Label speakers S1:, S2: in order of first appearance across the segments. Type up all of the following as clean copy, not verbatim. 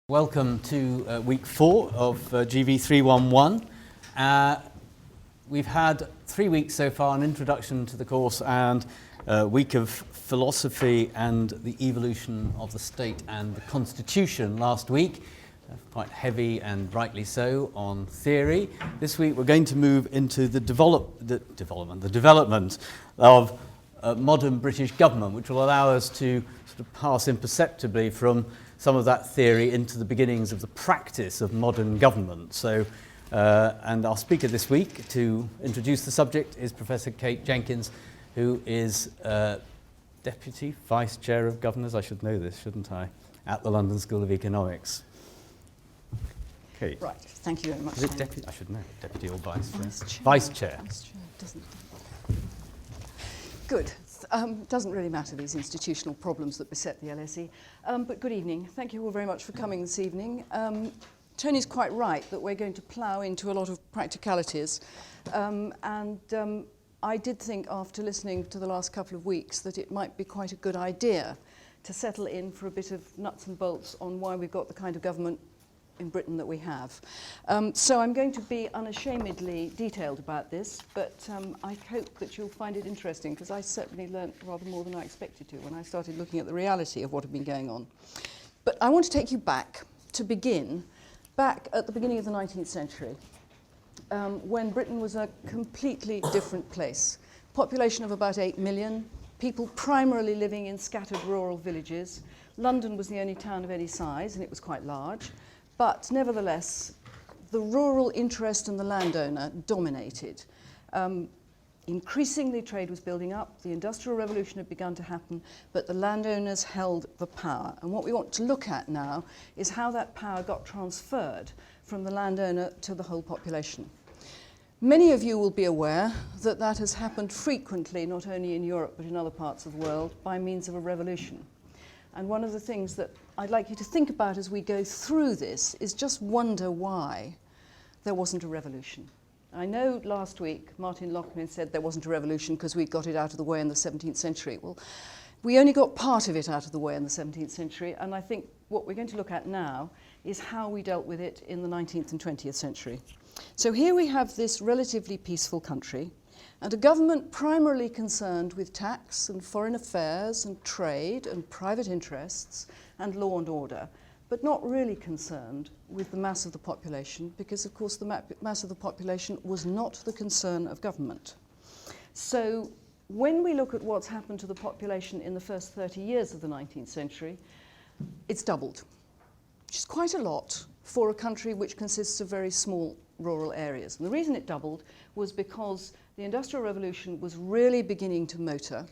S1: Welcome to week 4 of GV311. We've had 3 weeks so far, an introduction to the course and a week of philosophy and the evolution of the state and the constitution last week. Quite heavy and rightly so on theory. This week we're going to move into the development of modern British government, which will allow us to sort of pass imperceptibly from some of that theory into the beginnings of the practice of modern government. So, and our speaker this week to introduce the subject is Professor Kate Jenkins, who is Deputy Vice Chair of Governors, I should know this, shouldn't I, at the London School of Economics. Kate.
S2: Right, thank you very much.
S1: Is it deputy? I should know, deputy or vice chair.
S2: Vice
S1: Chair.
S2: Vice Chair doesn't. Good. Doesn't really matter, these institutional problems that beset the LSE. But good evening. Thank you all very much for coming this evening. Tony's quite right that we're going to plough into a lot of practicalities. I did think, after listening to the last couple of weeks, that it might be quite a good idea to settle in for a bit of nuts and bolts on why we've got the kind of government in Britain that we have. So I'm going to be unashamedly detailed about this, but I hope that you'll find it interesting, because I certainly learnt rather more than I expected to when I started looking at the reality of what had been going on. But I want to take you back at the beginning of the 19th century, when Britain was a completely different place. Population of about 8 million, people primarily living in scattered rural villages. London was the only town of any size, and it was quite large. But nevertheless, the rural interest and the landowner dominated. Increasingly, trade was building up, the Industrial Revolution had begun to happen, but the landowners held the power. And what we want to look at now is how that power got transferred from the landowner to the whole population. Many of you will be aware that that has happened frequently, not only in Europe but in other parts of the world, by means of a revolution. And one of the things that I'd like you to think about as we go through this is just wonder why there wasn't a revolution. I know last week Martin Lockman said there wasn't a revolution because we got it out of the way in the 17th century. Well, we only got part of it out of the way in the 17th century, and I think what we're going to look at now is how we dealt with it in the 19th and 20th century. So here we have this relatively peaceful country, and a government primarily concerned with tax and foreign affairs and trade and private interests and law and order, but not really concerned with the mass of the population, because of course the mass of the population was not the concern of government. So when we look at what's happened to the population in the first 30 years of the 19th century, it's doubled, which is quite a lot for a country which consists of very small rural areas. And the reason it doubled was because the Industrial Revolution was really beginning to motor,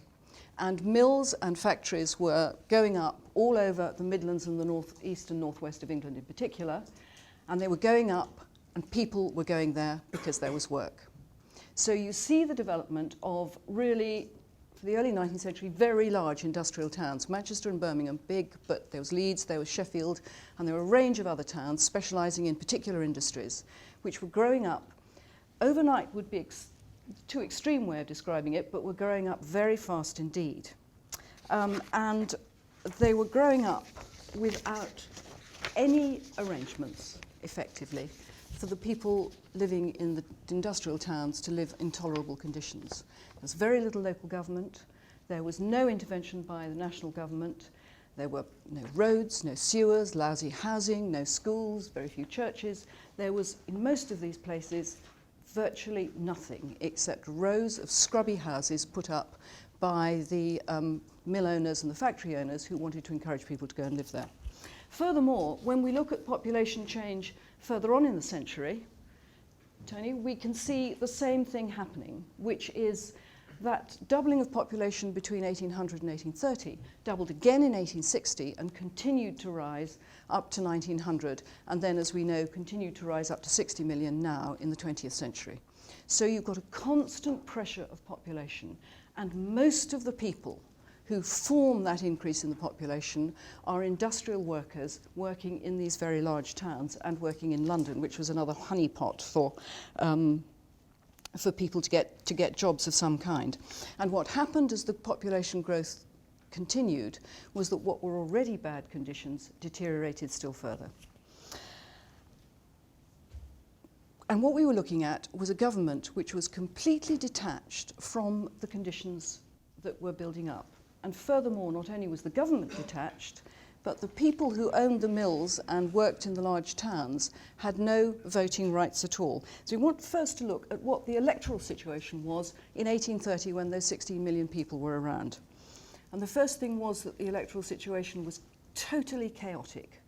S2: and mills and factories were going up all over the Midlands and the northeast and northwest of England in particular, and they were going up and people were going there because there was work. So you see the development of really, for the early 19th century, very large industrial towns. Manchester and Birmingham, big, but there was Leeds, there was Sheffield, and there were a range of other towns specialising in particular industries, which were growing up. Overnight would be too extreme way of describing it, but were growing up very fast indeed. And they were growing up without any arrangements, effectively, for the people living in the industrial towns to live in tolerable conditions. There was very little local government. There was no intervention by the national government. There were no roads, no sewers, lousy housing, no schools, very few churches. There was, in most of these places, virtually nothing except rows of scrubby houses put up by the mill owners and the factory owners who wanted to encourage people to go and live there. Furthermore, when we look at population change further on in the century, Tony, we can see the same thing happening, which is that doubling of population between 1800 and 1830 doubled again in 1860 and continued to rise up to 1900, and then, as we know, continued to rise up to 60 million now in the 20th century. So you've got a constant pressure of population, and most of the people who form that increase in the population are industrial workers working in these very large towns and working in London, which was another honeypot for people to get jobs of some kind. And what happened as the population growth continued was that what were already bad conditions deteriorated still further. And what we were looking at was a government which was completely detached from the conditions that were building up. And furthermore, not only was the government detached, but the people who owned the mills and worked in the large towns had no voting rights at all. So we want first to look at what the electoral situation was in 1830 when those 16 million people were around. And the first thing was that the electoral situation was totally chaotic.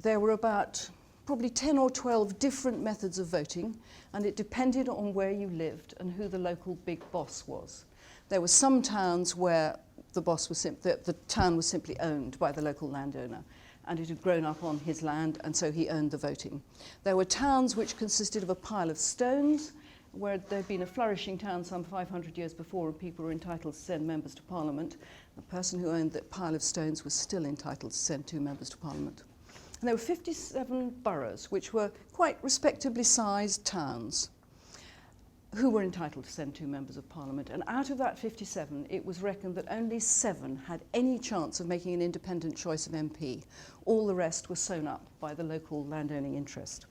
S2: There were about probably 10 or 12 different methods of voting, and it depended on where you lived and who the local big boss was. There were some towns where the town was simply owned by the local landowner, and it had grown up on his land, and so he owned the voting. There were towns which consisted of a pile of stones, where there'd been a flourishing town some 500 years before, and people were entitled to send members to Parliament. The person who owned that pile of stones was still entitled to send 2 members to Parliament. And there were 57 boroughs, which were quite respectably sized towns, who were entitled to send 2 members of Parliament. And out of that 57, it was reckoned that only 7 had any chance of making an independent choice of MP. All the rest were sewn up by the local landowning interest.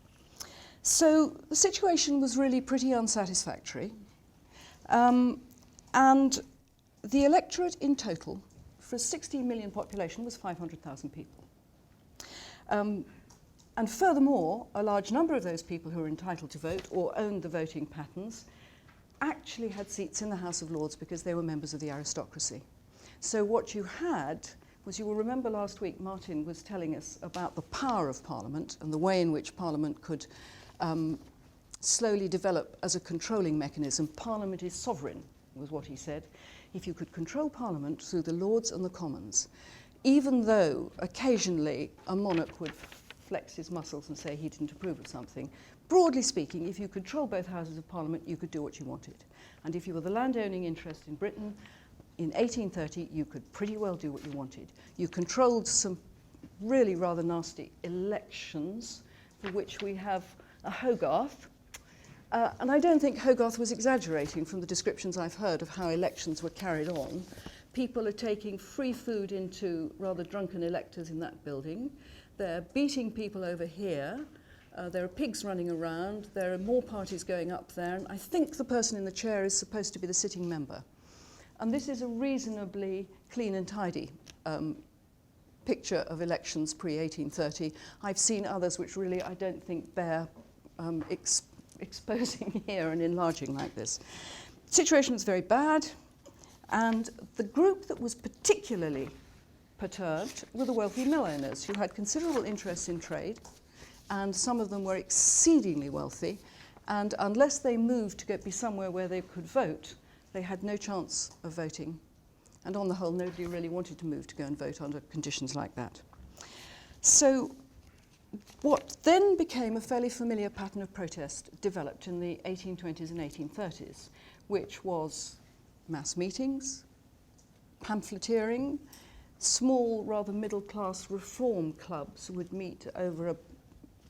S2: So the situation was really pretty unsatisfactory. And the electorate in total, for a 16 million population, was 500,000 people. And furthermore, a large number of those people who were entitled to vote or owned the voting patterns actually had seats in the House of Lords because they were members of the aristocracy. So what you had was, you will remember last week Martin was telling us about the power of Parliament and the way in which Parliament could slowly develop as a controlling mechanism. Parliament is sovereign, was what he said. If you could control Parliament through the Lords and the Commons, even though occasionally a monarch would flex his muscles and say he didn't approve of something, broadly speaking, if you control both houses of Parliament, you could do what you wanted. And if you were the landowning interest in Britain, in 1830, you could pretty well do what you wanted. You controlled some really rather nasty elections, for which we have a Hogarth. And I don't think Hogarth was exaggerating from the descriptions I've heard of how elections were carried on. People are taking free food into rather drunken electors in that building. They're beating people over here. There are pigs running around. There are more parties going up there. And I think the person in the chair is supposed to be the sitting member. And this is a reasonably clean and tidy picture of elections pre-1830. I've seen others which really I don't think bear exposing here and enlarging like this. The situation was very bad. And the group that was particularly perturbed were the wealthy mill owners, who had considerable interests in trade, and some of them were exceedingly wealthy, and unless they moved to be somewhere where they could vote, they had no chance of voting. And on the whole, nobody really wanted to move to go and vote under conditions like that. So what then became a fairly familiar pattern of protest developed in the 1820s and 1830s, which was mass meetings, pamphleteering. Small, rather middle-class reform clubs would meet over a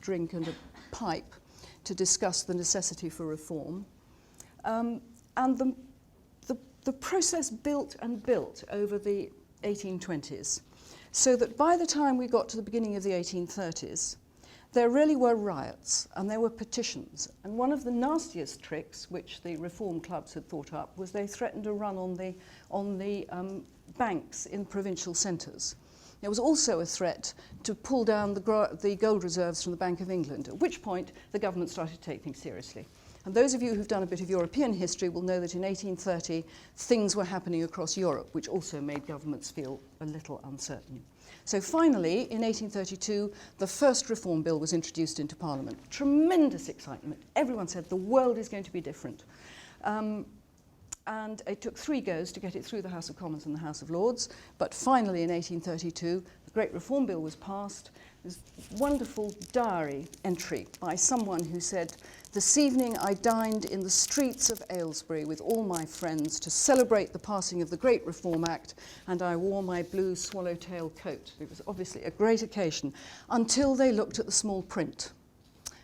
S2: drink and a pipe to discuss the necessity for reform. And the process built and built over the 1820s, so that by the time we got to the beginning of the 1830s, there really were riots and there were petitions. And one of the nastiest tricks which the reform clubs had thought up was they threatened a run on the banks in provincial centres. There was also a threat to pull down the gold reserves from the Bank of England, at which point the government started to take things seriously. And those of you who've done a bit of European history will know that in 1830 things were happening across Europe, which also made governments feel a little uncertain. So finally, in 1832, the first reform bill was introduced into Parliament. Tremendous excitement. Everyone said the world is going to be different. And it took 3 goes to get it through the House of Commons and the House of Lords. But finally, in 1832, the Great Reform Bill was passed. There's a wonderful diary entry by someone who said, "This evening I dined in the streets of Aylesbury with all my friends to celebrate the passing of the Great Reform Act, and I wore my blue swallowtail coat." It was obviously a great occasion, until they looked at the small print.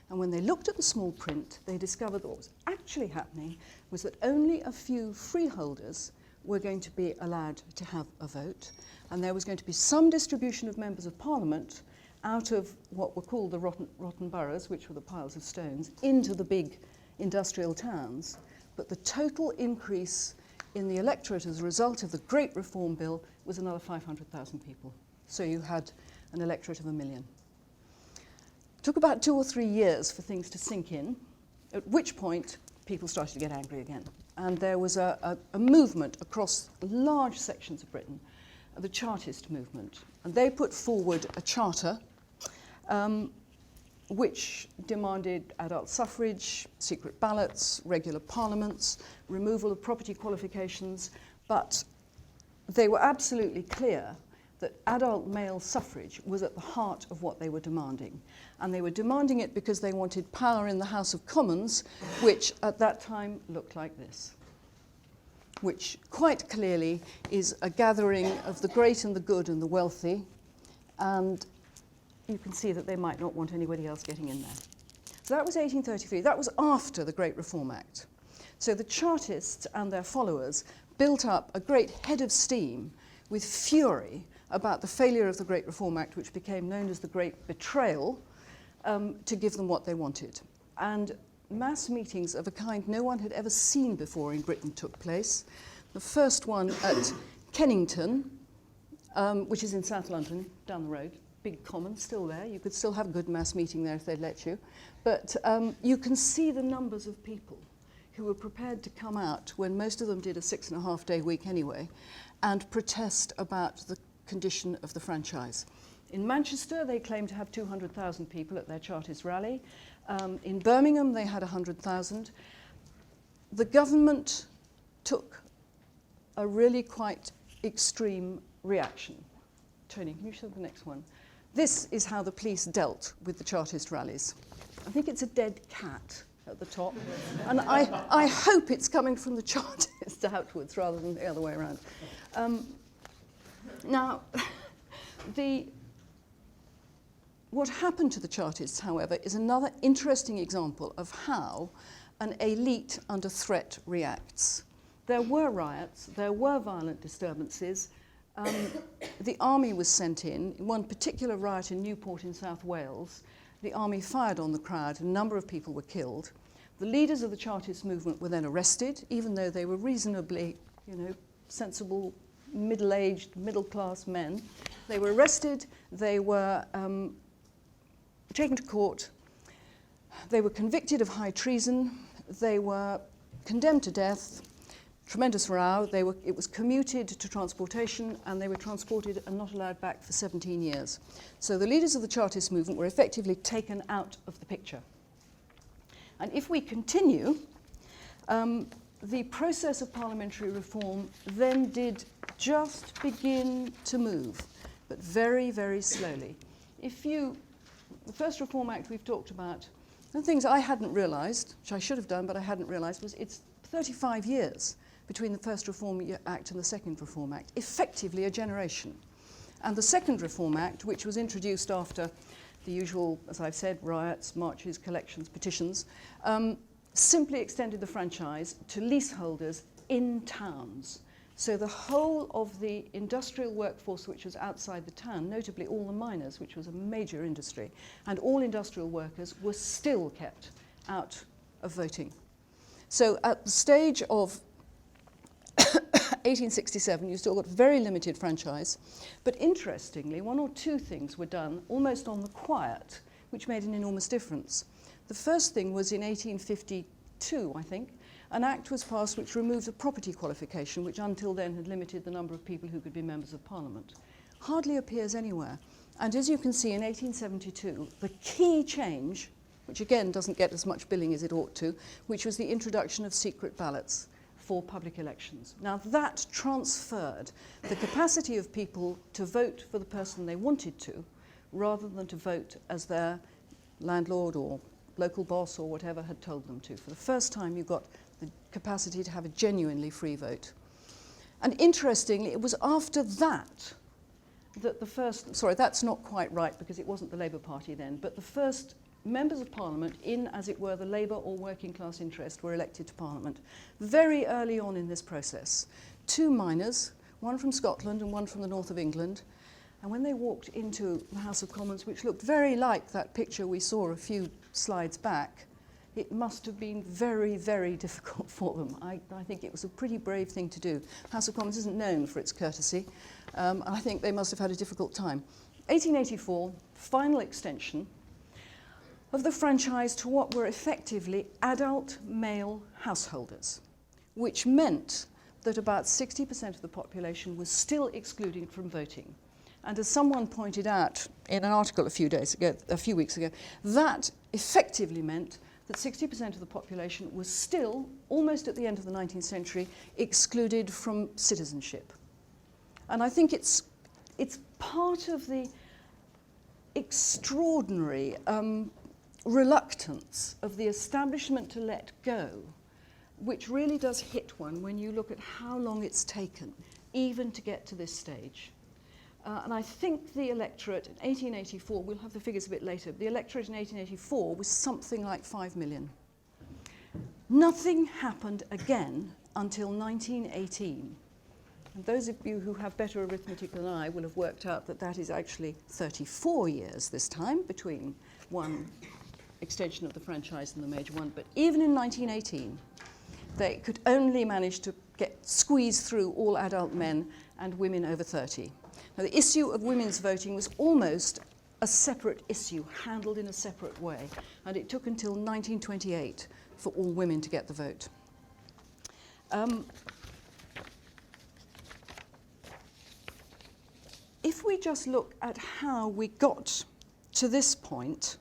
S2: And when they looked at the small print, they discovered that what was actually happening was that only a few freeholders were going to be allowed to have a vote, and there was going to be some distribution of members of Parliament out of what were called the rotten boroughs, which were the piles of stones, into the big industrial towns. But the total increase in the electorate as a result of the Great Reform Bill was another 500,000 people. So you had an electorate of 1 million. It took about 2 or 3 years for things to sink in, at which point people started to get angry again. And there was a movement across large sections of Britain, the Chartist movement. And they put forward a charter which demanded adult suffrage, secret ballots, regular parliaments, removal of property qualifications, but they were absolutely clear that adult male suffrage was at the heart of what they were demanding. And they were demanding it because they wanted power in the House of Commons, which at that time looked like this, which quite clearly is a gathering of the great and the good and the wealthy, and you can see that they might not want anybody else getting in there. So that was 1833. That was after the Great Reform Act. So the Chartists and their followers built up a great head of steam with fury about the failure of the Great Reform Act, which became known as the Great Betrayal, to give them what they wanted. And mass meetings of a kind no one had ever seen before in Britain took place. The first one at Kennington, which is in South London, down the road. Big common, still there. You could still have a good mass meeting there if they'd let you. But you can see the numbers of people who were prepared to come out when most of them did a 6.5-day week anyway and protest about the condition of the franchise. In Manchester, they claimed to have 200,000 people at their Chartist rally. In Birmingham, they had 100,000. The government took a really quite extreme reaction. Tony, can you show the next one? This is how the police dealt with the Chartist rallies. I think it's a dead cat at the top. And I hope it's coming from the Chartists outwards rather than the other way around. Now, what happened to the Chartists, however, is another interesting example of how an elite under threat reacts. There were riots, there were violent disturbances. The army was sent in. One particular riot in Newport in South Wales, the army fired on the crowd, a number of people were killed. The leaders of the Chartist movement were then arrested, even though they were reasonably, sensible, middle-aged, middle-class men. They were arrested, they were taken to court, they were convicted of high treason, they were condemned to death. Tremendous row. It was commuted to transportation, and they were transported and not allowed back for 17 years. So the leaders of the Chartist movement were effectively taken out of the picture. And if we continue, the process of parliamentary reform then did just begin to move, but very, very slowly. The first Reform Act we've talked about, the things I hadn't realised, which I should have done but I hadn't realised, was it's 35 years between the first Reform Act and the second Reform Act, effectively a generation. And the second Reform Act, which was introduced after the usual, as I've said, riots, marches, collections, petitions, simply extended the franchise to leaseholders in towns. So the whole of the industrial workforce which was outside the town, notably all the miners, which was a major industry, and all industrial workers were still kept out of voting. So at the stage of 1867, you still got very limited franchise, but interestingly, 1 or 2 things were done almost on the quiet, which made an enormous difference. The first thing was in 1852, I think, an act was passed which removed the property qualification, which until then had limited the number of people who could be members of Parliament. Hardly appears anywhere. And as you can see, in 1872, the key change, which again doesn't get as much billing as it ought to, which was the introduction of secret ballots for public elections. Now that transferred the capacity of people to vote for the person they wanted to, rather than to vote as their landlord or local boss or whatever had told them to. For the first time, you got the capacity to have a genuinely free vote. And interestingly, it was after that that the first, sorry, that's not quite right because it wasn't the Labour Party then, but the first members of Parliament in, as it were, the Labour or working class interest were elected to Parliament very early on in this process. two miners, one from Scotland and one from the north of England. And when they walked into the House of Commons, which looked very like that picture we saw a few slides back, it must have been very, very difficult for them. I think it was a pretty brave thing to do. House of Commons isn't known for its courtesy. I think they must have had a difficult time. 1884, final extension of the franchise to what were effectively adult male householders, which meant that about 60% of the population was still excluded from voting. And as someone pointed out in an article a few weeks ago, that effectively meant that 60% of the population was still, almost at the end of the 19th century, excluded from citizenship. And I think it's part of the extraordinary reluctance of the establishment to let go, which really does hit one when you look at how long it's taken, even to get to this stage. And I think the electorate in 1884, we'll have the figures a bit later, the electorate in 1884 was something like 5 million. Nothing happened again until 1918. And those of you who have better arithmetic than I will have worked out that that is actually 34 years this time between one extension of the franchise and the major one. But even in 1918, they could only manage to squeeze through all adult men and women over 30. Now, the issue of women's voting was almost a separate issue, handled in a separate way, and it took until 1928 for all women to get the vote. If we just look at how we got to this point,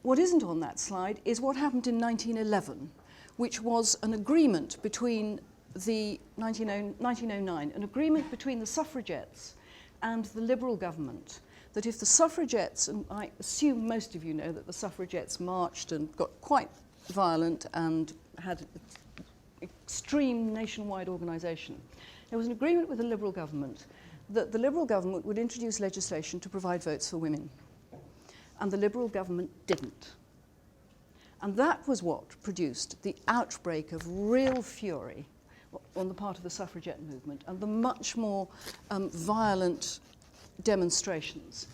S2: what isn't on that slide is what happened in 1911, which was an agreement between 1909, an agreement between the suffragettes and the Liberal government, that if the suffragettes, and I assume most of you know that the suffragettes marched and got quite violent and had extreme nationwide organisation, there was an agreement with the Liberal government that the Liberal government would introduce legislation to provide votes for women. And the Liberal government didn't. And that was what produced the outbreak of real fury on the part of the suffragette movement and the much more violent demonstrations.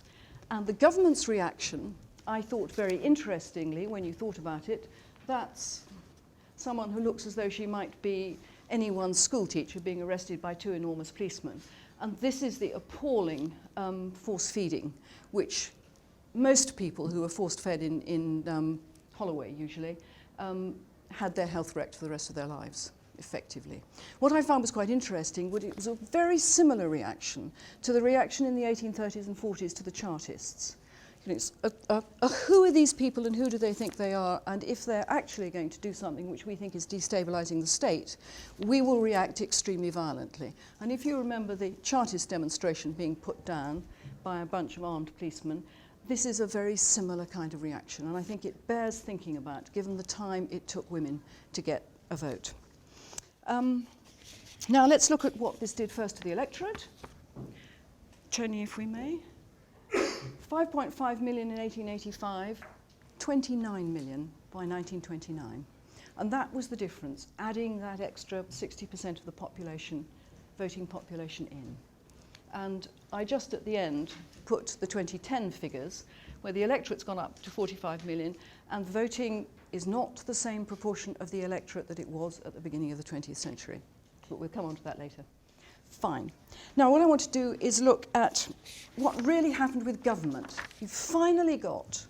S2: And the government's reaction, I thought very interestingly, when you thought about it, that's someone who looks as though she might be anyone's school teacher being arrested by two enormous policemen. And this is the appalling force feeding, which most people who are force fed in Holloway usually had their health wrecked for the rest of their lives, effectively. What I found was quite interesting was it was a very similar reaction to the reaction in the 1830s and 40s to the Chartists. You know, it's who are these people and who do they think they are, and if they're actually going to do something which we think is destabilising the state, we will react extremely violently. And if you remember the Chartist demonstration being put down by a bunch of armed policemen, this is a very similar kind of reaction, and I think it bears thinking about, given the time it took women to get a vote. Now let's look at what this did first to the electorate. Tony, if we may. 5.5 million in 1885, 29 million by 1929. And that was the difference, adding that extra 60% of the population, voting population in. And I just at the end put the 2010 figures, where the electorate's gone up to 45 million, and voting is not the same proportion of the electorate that it was at the beginning of the 20th century. But we'll come on to that later. Fine. Now what I want to do is look at what really happened with government. You finally got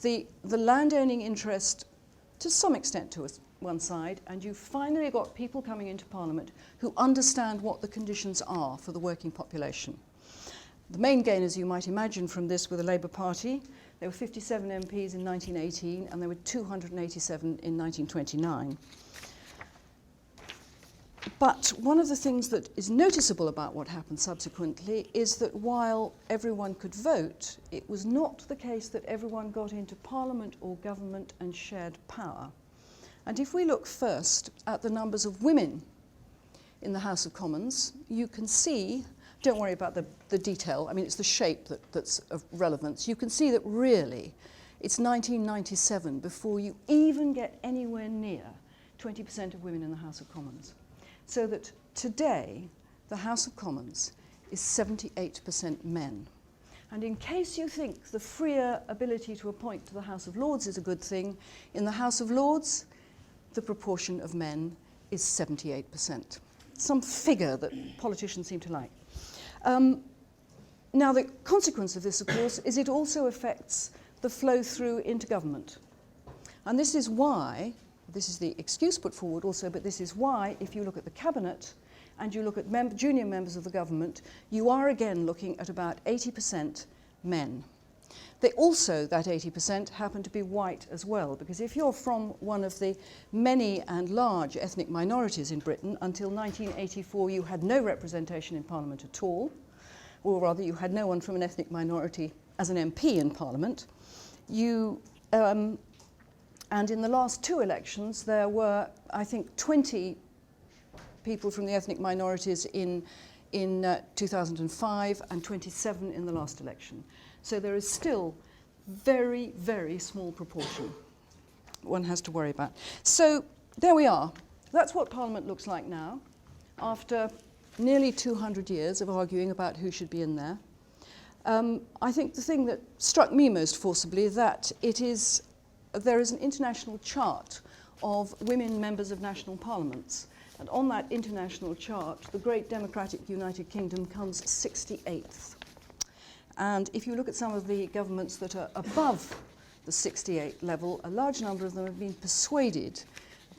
S2: the landowning interest to some extent to one side, and you finally got people coming into Parliament who understand what the conditions are for the working population. The main gainers, you might imagine from this, were the Labour Party. There were 57 MPs in 1918 and there were 287 in 1929. But one of the things that is noticeable about what happened subsequently is that while everyone could vote, it was not the case that everyone got into Parliament or government and shared power. And if we look first at the numbers of women in the House of Commons, you can see, don't worry about the detail, I mean it's the shape that's of relevance, you can see that really it's 1997 before you even get anywhere near 20% of women in the House of Commons. So that today, the House of Commons is 78% men. And in case you think the freer ability to appoint to the House of Lords is a good thing, in the House of Lords, the proportion of men is 78%. Some figure that politicians seem to like. Now, the consequence of this, of course, is it also affects the flow through into government. And this is why, this is the excuse put forward also, but this is why, if you look at the cabinet and you look at junior members of the government, you are again looking at about 80% men. They also, that 80%, happen to be white as well, because if you're from one of the many and large ethnic minorities in Britain, until 1984 you had no representation in Parliament at all, or rather you had no one from an ethnic minority as an MP in Parliament. And in the last two elections there were, I think, 20 people from the ethnic minorities in 2005 and 27 in the last election. So there is still very, very small proportion one has to worry about. So there we are. That's what Parliament looks like now, after nearly 200 years of arguing about who should be in there. I think the thing that struck me most forcibly is that there is an international chart of women members of national parliaments. And on that international chart, the great democratic United Kingdom comes 68th. And if you look at some of the governments that are above the 68 level, a large number of them have been persuaded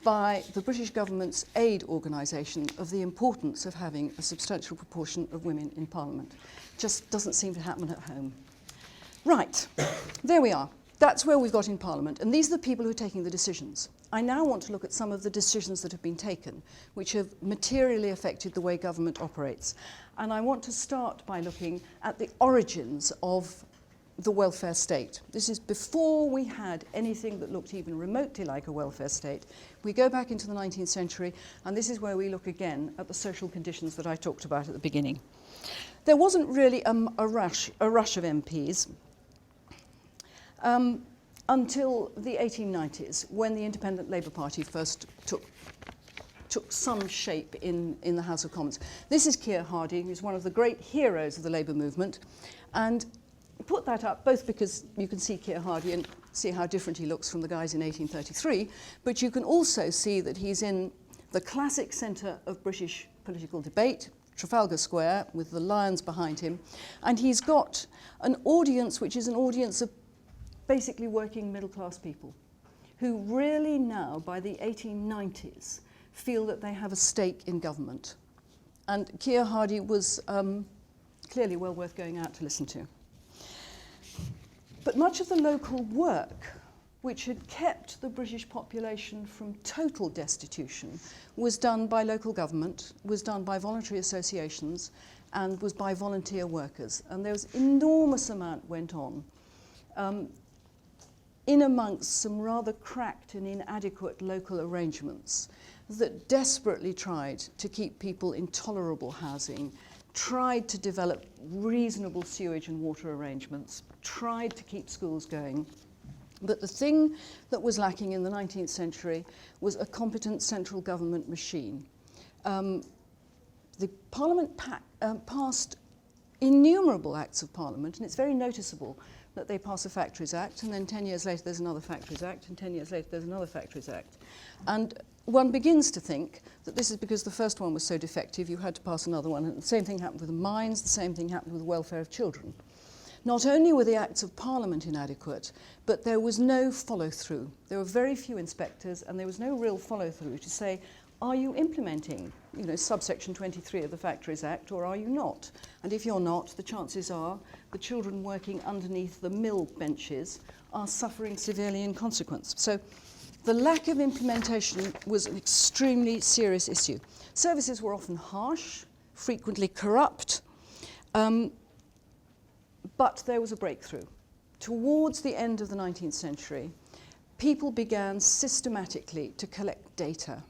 S2: by the British government's aid organisation of the importance of having a substantial proportion of women in Parliament. Just doesn't seem to happen at home. Right, there we are. That's where we've got in Parliament, and these are the people who are taking the decisions. I now want to look at some of the decisions that have been taken, which have materially affected the way government operates. And I want to start by looking at the origins of the welfare state. This is before we had anything that looked even remotely like a welfare state. We go back into the 19th century, and this is where we look again at the social conditions that I talked about at the beginning. There wasn't really a rush of MPs until the 1890s, when the Independent Labour Party first took some shape in the House of Commons. This is Keir Hardie, who's one of the great heroes of the Labour movement, and put that up both because you can see Keir Hardie and see how different he looks from the guys in 1833, but you can also see that he's in the classic centre of British political debate, Trafalgar Square, with the lions behind him, and he's got an audience which is an audience of basically working middle-class people who really now, by the 1890s, feel that they have a stake in government. And Keir Hardie was clearly well worth going out to listen to. But much of the local work, which had kept the British population from total destitution, was done by local government, was done by voluntary associations, and was by volunteer workers. And there was enormous amount went on in amongst some rather cracked and inadequate local arrangements that desperately tried to keep people in tolerable housing, tried to develop reasonable sewage and water arrangements, tried to keep schools going. But the thing that was lacking in the 19th century was a competent central government machine. The Parliament passed innumerable acts of Parliament, and it's very noticeable that they pass a Factories Act, and then 10 years later there's another Factories Act, and 10 years later there's another Factories Act. And one begins to think that this is because the first one was so defective you had to pass another one, and the same thing happened with the mines, the same thing happened with the welfare of children. Not only were the Acts of Parliament inadequate, but there was no follow-through. There were very few inspectors, and there was no real follow-through to say, are you implementing, subsection 23 of the Factories Act, or are you not? And if you're not, the chances are the children working underneath the mill benches are suffering severely in consequence. So the lack of implementation was an extremely serious issue. Services were often harsh, frequently corrupt, but there was a breakthrough. Towards the end of the 19th century, people began systematically to collect data.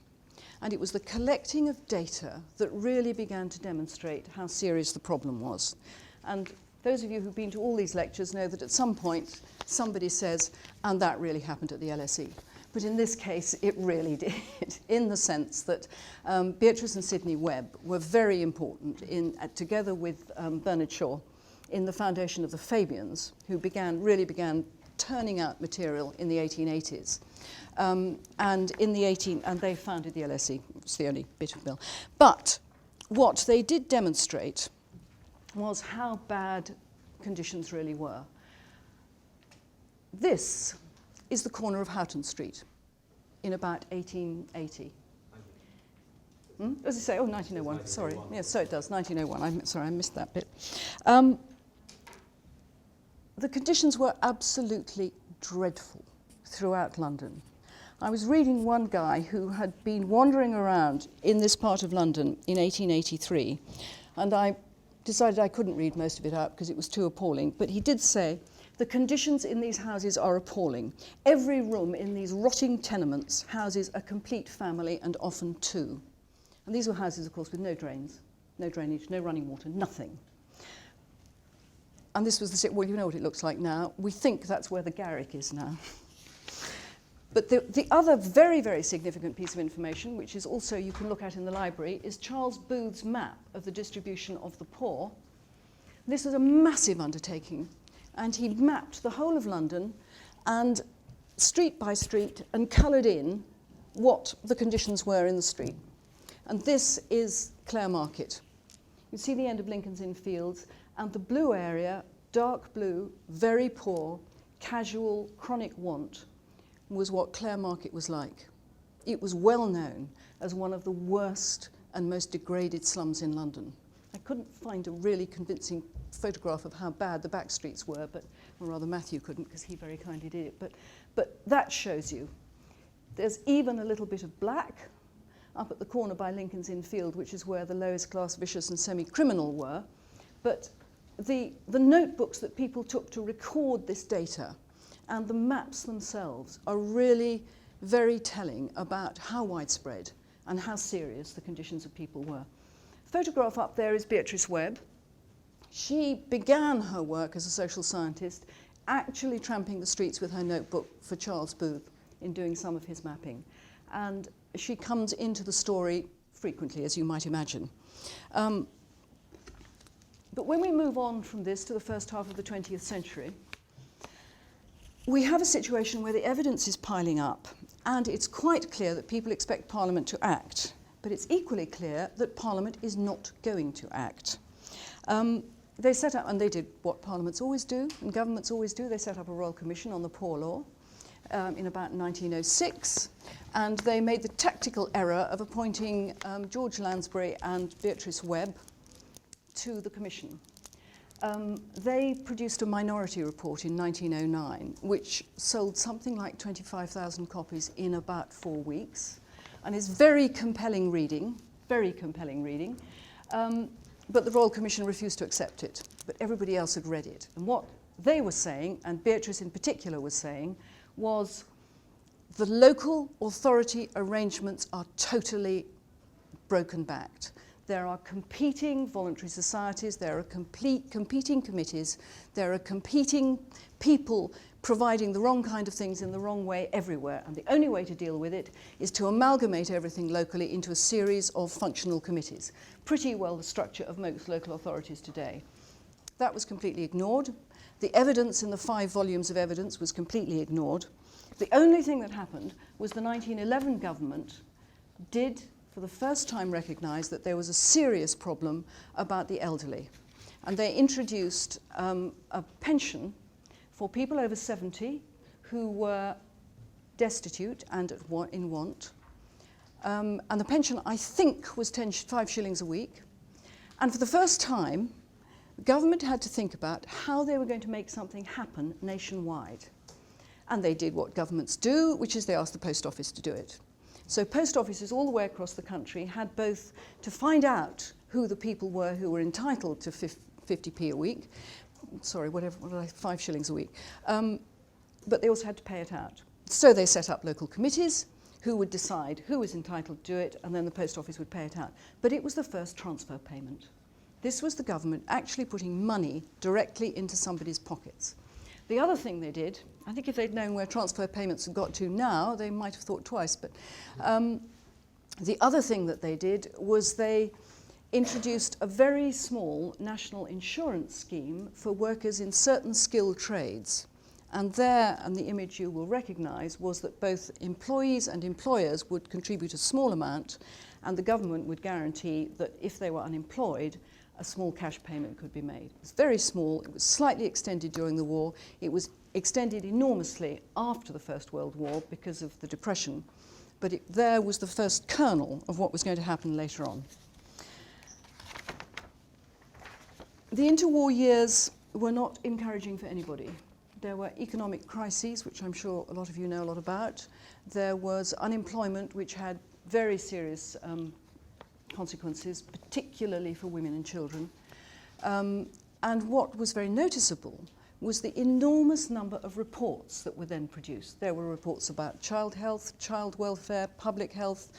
S2: And it was the collecting of data that really began to demonstrate how serious the problem was. And those of you who've been to all these lectures know that at some point somebody says, and that really happened at the LSE. But in this case, it really did, in the sense that Beatrice and Sidney Webb were very important, together with Bernard Shaw, in the foundation of the Fabians, who really began turning out material in the 1880s. And they founded the LSE. It's the only bit of mill. But what they did demonstrate was how bad conditions really were. This is the corner of Houghton Street in about 1880. Does it say? Oh, 1901. Sorry. Yes, so it does, 1901. Sorry, I missed that bit. The conditions were absolutely dreadful throughout London. I was reading one guy who had been wandering around in this part of London in 1883, and I decided I couldn't read most of it out because it was too appalling, but he did say, the conditions in these houses are appalling. Every room in these rotting tenements houses a complete family and often two. And these were houses, of course, with no drains, no drainage, no running water, nothing. And this was well, you know what it looks like now. We think that's where the Garrick is now. But the other very, very significant piece of information, which is also you can look at in the library, is Charles Booth's map of the distribution of the poor. This was a massive undertaking. And he mapped the whole of London and street by street and coloured in what the conditions were in the street. And this is Clare Market. You see the end of Lincoln's Inn Fields, and the blue area, dark blue, very poor, casual, chronic want, was what Clare Market was like. It was well known as one of the worst and most degraded slums in London. I couldn't find a really convincing photograph of how bad the back streets were, or rather Matthew couldn't because he very kindly did it. But that shows you. There's even a little bit of black up at the corner by Lincoln's Inn Field, which is where the lowest class vicious and semi-criminal were. But the notebooks that people took to record this data and the maps themselves are really very telling about how widespread and how serious the conditions of people were. Photograph up there is Beatrice Webb. She began her work as a social scientist, actually tramping the streets with her notebook for Charles Booth in doing some of his mapping. And she comes into the story frequently, as you might imagine. But when we move on from this to the first half of the 20th century, we have a situation where the evidence is piling up, and it's quite clear that people expect Parliament to act, but it's equally clear that Parliament is not going to act. They set up, and they did what parliaments always do and governments always do, they set up a Royal Commission on the Poor Law in about 1906, and they made the tactical error of appointing George Lansbury and Beatrice Webb to the commission. They produced a minority report in 1909, which sold something like 25,000 copies in about 4 weeks, and is very compelling reading, very compelling reading. But the Royal Commission refused to accept it, but everybody else had read it. And what they were saying, and Beatrice in particular was saying, was the local authority arrangements are totally broken-backed. There are competing voluntary societies, there are competing committees, there are competing people providing the wrong kind of things in the wrong way everywhere. And the only way to deal with it is to amalgamate everything locally into a series of functional committees. Pretty well the structure of most local authorities today. That was completely ignored. The evidence in the 5 volumes of evidence was completely ignored. The only thing that happened was the 1911 government did, for the first time, recognise that there was a serious problem about the elderly. And they introduced a pension for people over 70 who were destitute and in want. And the pension, I think, was 5 shillings a week. And for the first time, the government had to think about how they were going to make something happen nationwide. And they did what governments do, which is they asked the post office to do it. So post offices all the way across the country had both to find out who the people were who were entitled to 50p a week, 5 shillings a week, but they also had to pay it out. So they set up local committees who would decide who was entitled to do it, and then the post office would pay it out. But it was the first transfer payment. This was the government actually putting money directly into somebody's pockets. The other thing they did, I think if they'd known where transfer payments had got to now, they might have thought twice, but the other thing that they did was they introduced a very small national insurance scheme for workers in certain skilled trades. And there, and the image you will recognise, was that both employees and employers would contribute a small amount, and the government would guarantee that if they were unemployed, a small cash payment could be made. It was very small, it was slightly extended during the war, it was extended enormously after the First World War because of the Depression, but there was the first kernel of what was going to happen later on. The interwar years were not encouraging for anybody. There were economic crises, which I'm sure a lot of you know a lot about. There was unemployment, which had very serious consequences, particularly for women and children. And what was very noticeable was the enormous number of reports that were then produced. There were reports about child health, child welfare, public health,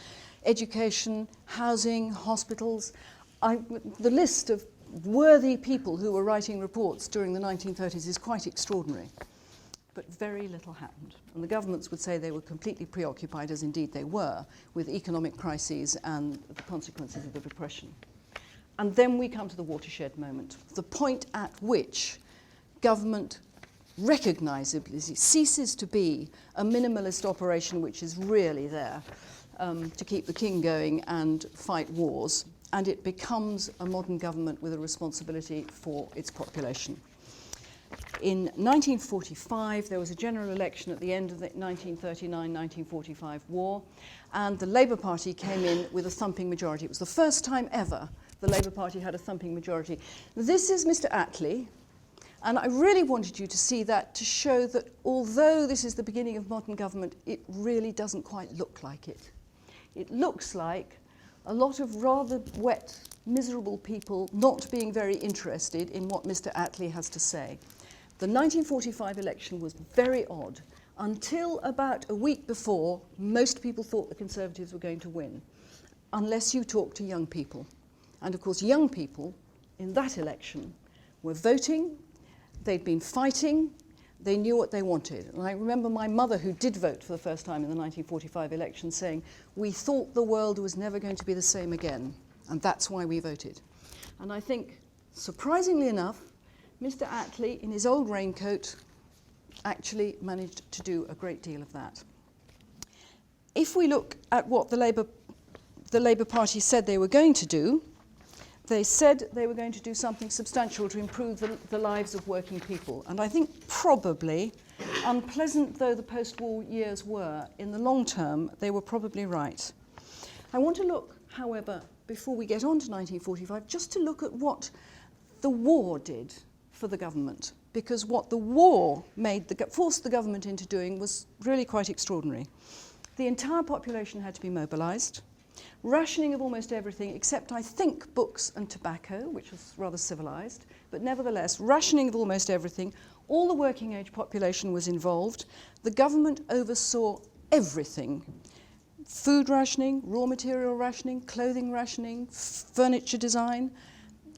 S2: education, housing, hospitals. The list of worthy people who were writing reports during the 1930s is quite extraordinary. But very little happened. And the governments would say they were completely preoccupied, as indeed they were, with economic crises and the consequences of the Depression. And then we come to the watershed moment, the point at which government recognisably ceases to be a minimalist operation which is really there to keep the king going and fight wars, and it becomes a modern government with a responsibility for its population. In 1945, there was a general election at the end of the 1939-1945 war, and the Labour Party came in with a thumping majority. It was the first time ever the Labour Party had a thumping majority. This is Mr. Attlee, and I really wanted you to see that to show that although this is the beginning of modern government, it really doesn't quite look like it. It looks like a lot of rather wet, miserable people not being very interested in what Mr. Attlee has to say. The 1945 election was very odd. Until about a week before, most people thought the Conservatives were going to win, unless you talk to young people. And of course, young people in that election were voting, they'd been fighting, they knew what they wanted. And I remember my mother, who did vote for the first time in the 1945 election, saying, "We thought the world was never going to be the same again, and that's why we voted." And I think, surprisingly enough, Mr. Attlee, in his old raincoat, actually managed to do a great deal of that. If we look at what the Labour Party said they were going to do, they said they were going to do something substantial to improve the lives of working people. And I think probably, unpleasant though the post-war years were, in the long term, they were probably right. I want to look, however, before we get on to 1945, just to look at what the war did for the government, because what the war forced the government into doing was really quite extraordinary. The entire population had to be mobilised. Rationing of almost everything, except I think books and tobacco, which was rather civilised, but nevertheless, rationing of almost everything. All the working age population was involved. The government oversaw everything. Food rationing, raw material rationing, clothing rationing, furniture design.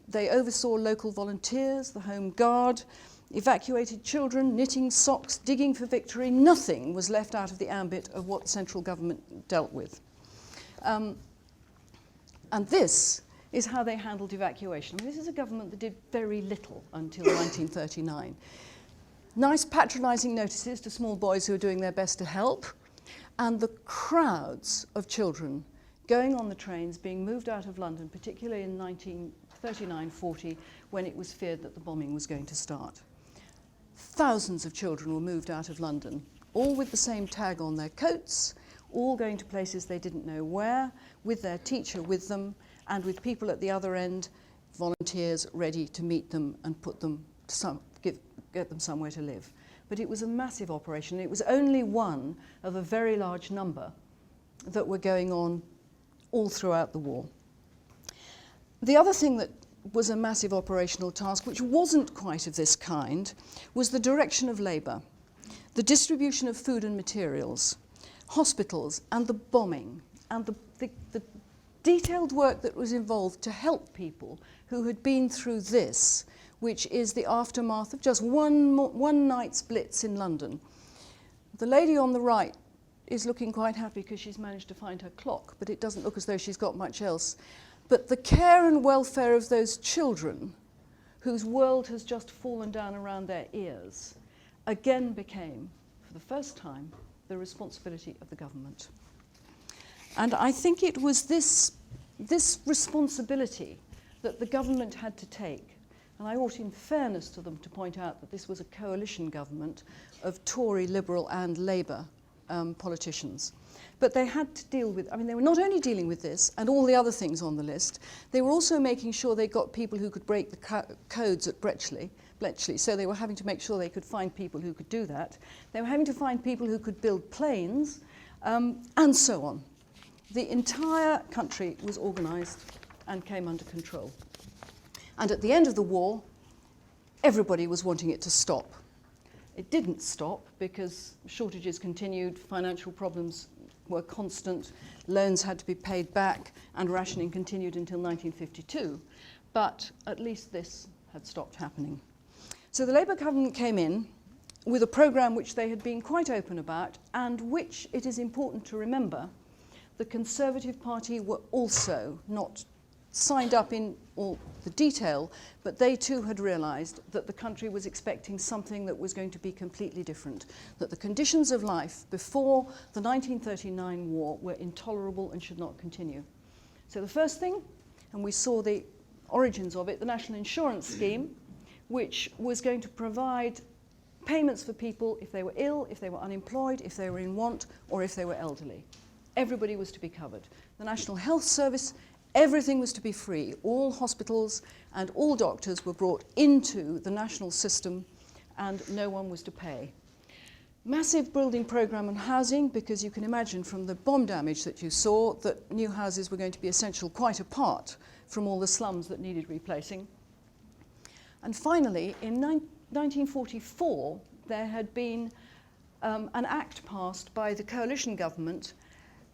S2: They oversaw local volunteers, the Home Guard, evacuated children, knitting socks, digging for victory. Nothing was left out of the ambit of what the central government dealt with. And this is how they handled evacuation. I mean, this is a government that did very little until 1939. Nice patronising notices to small boys who are doing their best to help, and the crowds of children going on the trains being moved out of London, particularly in 1939-40, when it was feared that the bombing was going to start. Thousands of children were moved out of London, all with the same tag on their coats, all going to places they didn't know where, with their teacher with them, and with people at the other end, volunteers ready to meet them and put them get them somewhere to live. But it was a massive operation. It was only one of a very large number that were going on all throughout the war. The other thing that was a massive operational task, which wasn't quite of this kind, was the direction of labour, the distribution of food and materials, hospitals, and the bombing, and the detailed work that was involved to help people who had been through this which is the aftermath of just one night's blitz in London. The lady on the right is looking quite happy because she's managed to find her clock, but it doesn't look as though she's got much else. But the care and welfare of those children whose world has just fallen down around their ears again became, for the first time, the responsibility of the government. And I think it was this responsibility that the government had to take. And I ought, in fairness to them, to point out that this was a coalition government of Tory, Liberal and Labour politicians. But they had to deal with, I mean, they were not only dealing with this and all the other things on the list, they were also making sure they got people who could break the codes at Bletchley. So they were having to make sure they could find people who could do that. They were having to find people who could build planes, and so on. The entire country was organised and came under control. And at the end of the war, everybody was wanting it to stop. It didn't stop because shortages continued, financial problems were constant, loans had to be paid back, and rationing continued until 1952. But at least this had stopped happening. So the Labour government came in with a programme which they had been quite open about, and which, it is important to remember, the Conservative Party were also not signed up in all the detail, but they too had realised that the country was expecting something that was going to be completely different, that the conditions of life before the 1939 war were intolerable and should not continue. So the first thing, and we saw the origins of it, the National Insurance Scheme, which was going to provide payments for people if they were ill, if they were unemployed, if they were in want, or if they were elderly. Everybody was to be covered. The National Health Service, everything was to be free. All hospitals and all doctors were brought into the national system, and no one was to pay. Massive building programme on housing, because you can imagine from the bomb damage that you saw that new houses were going to be essential quite apart from all the slums that needed replacing. And finally, in 1944, there had been an act passed by the coalition government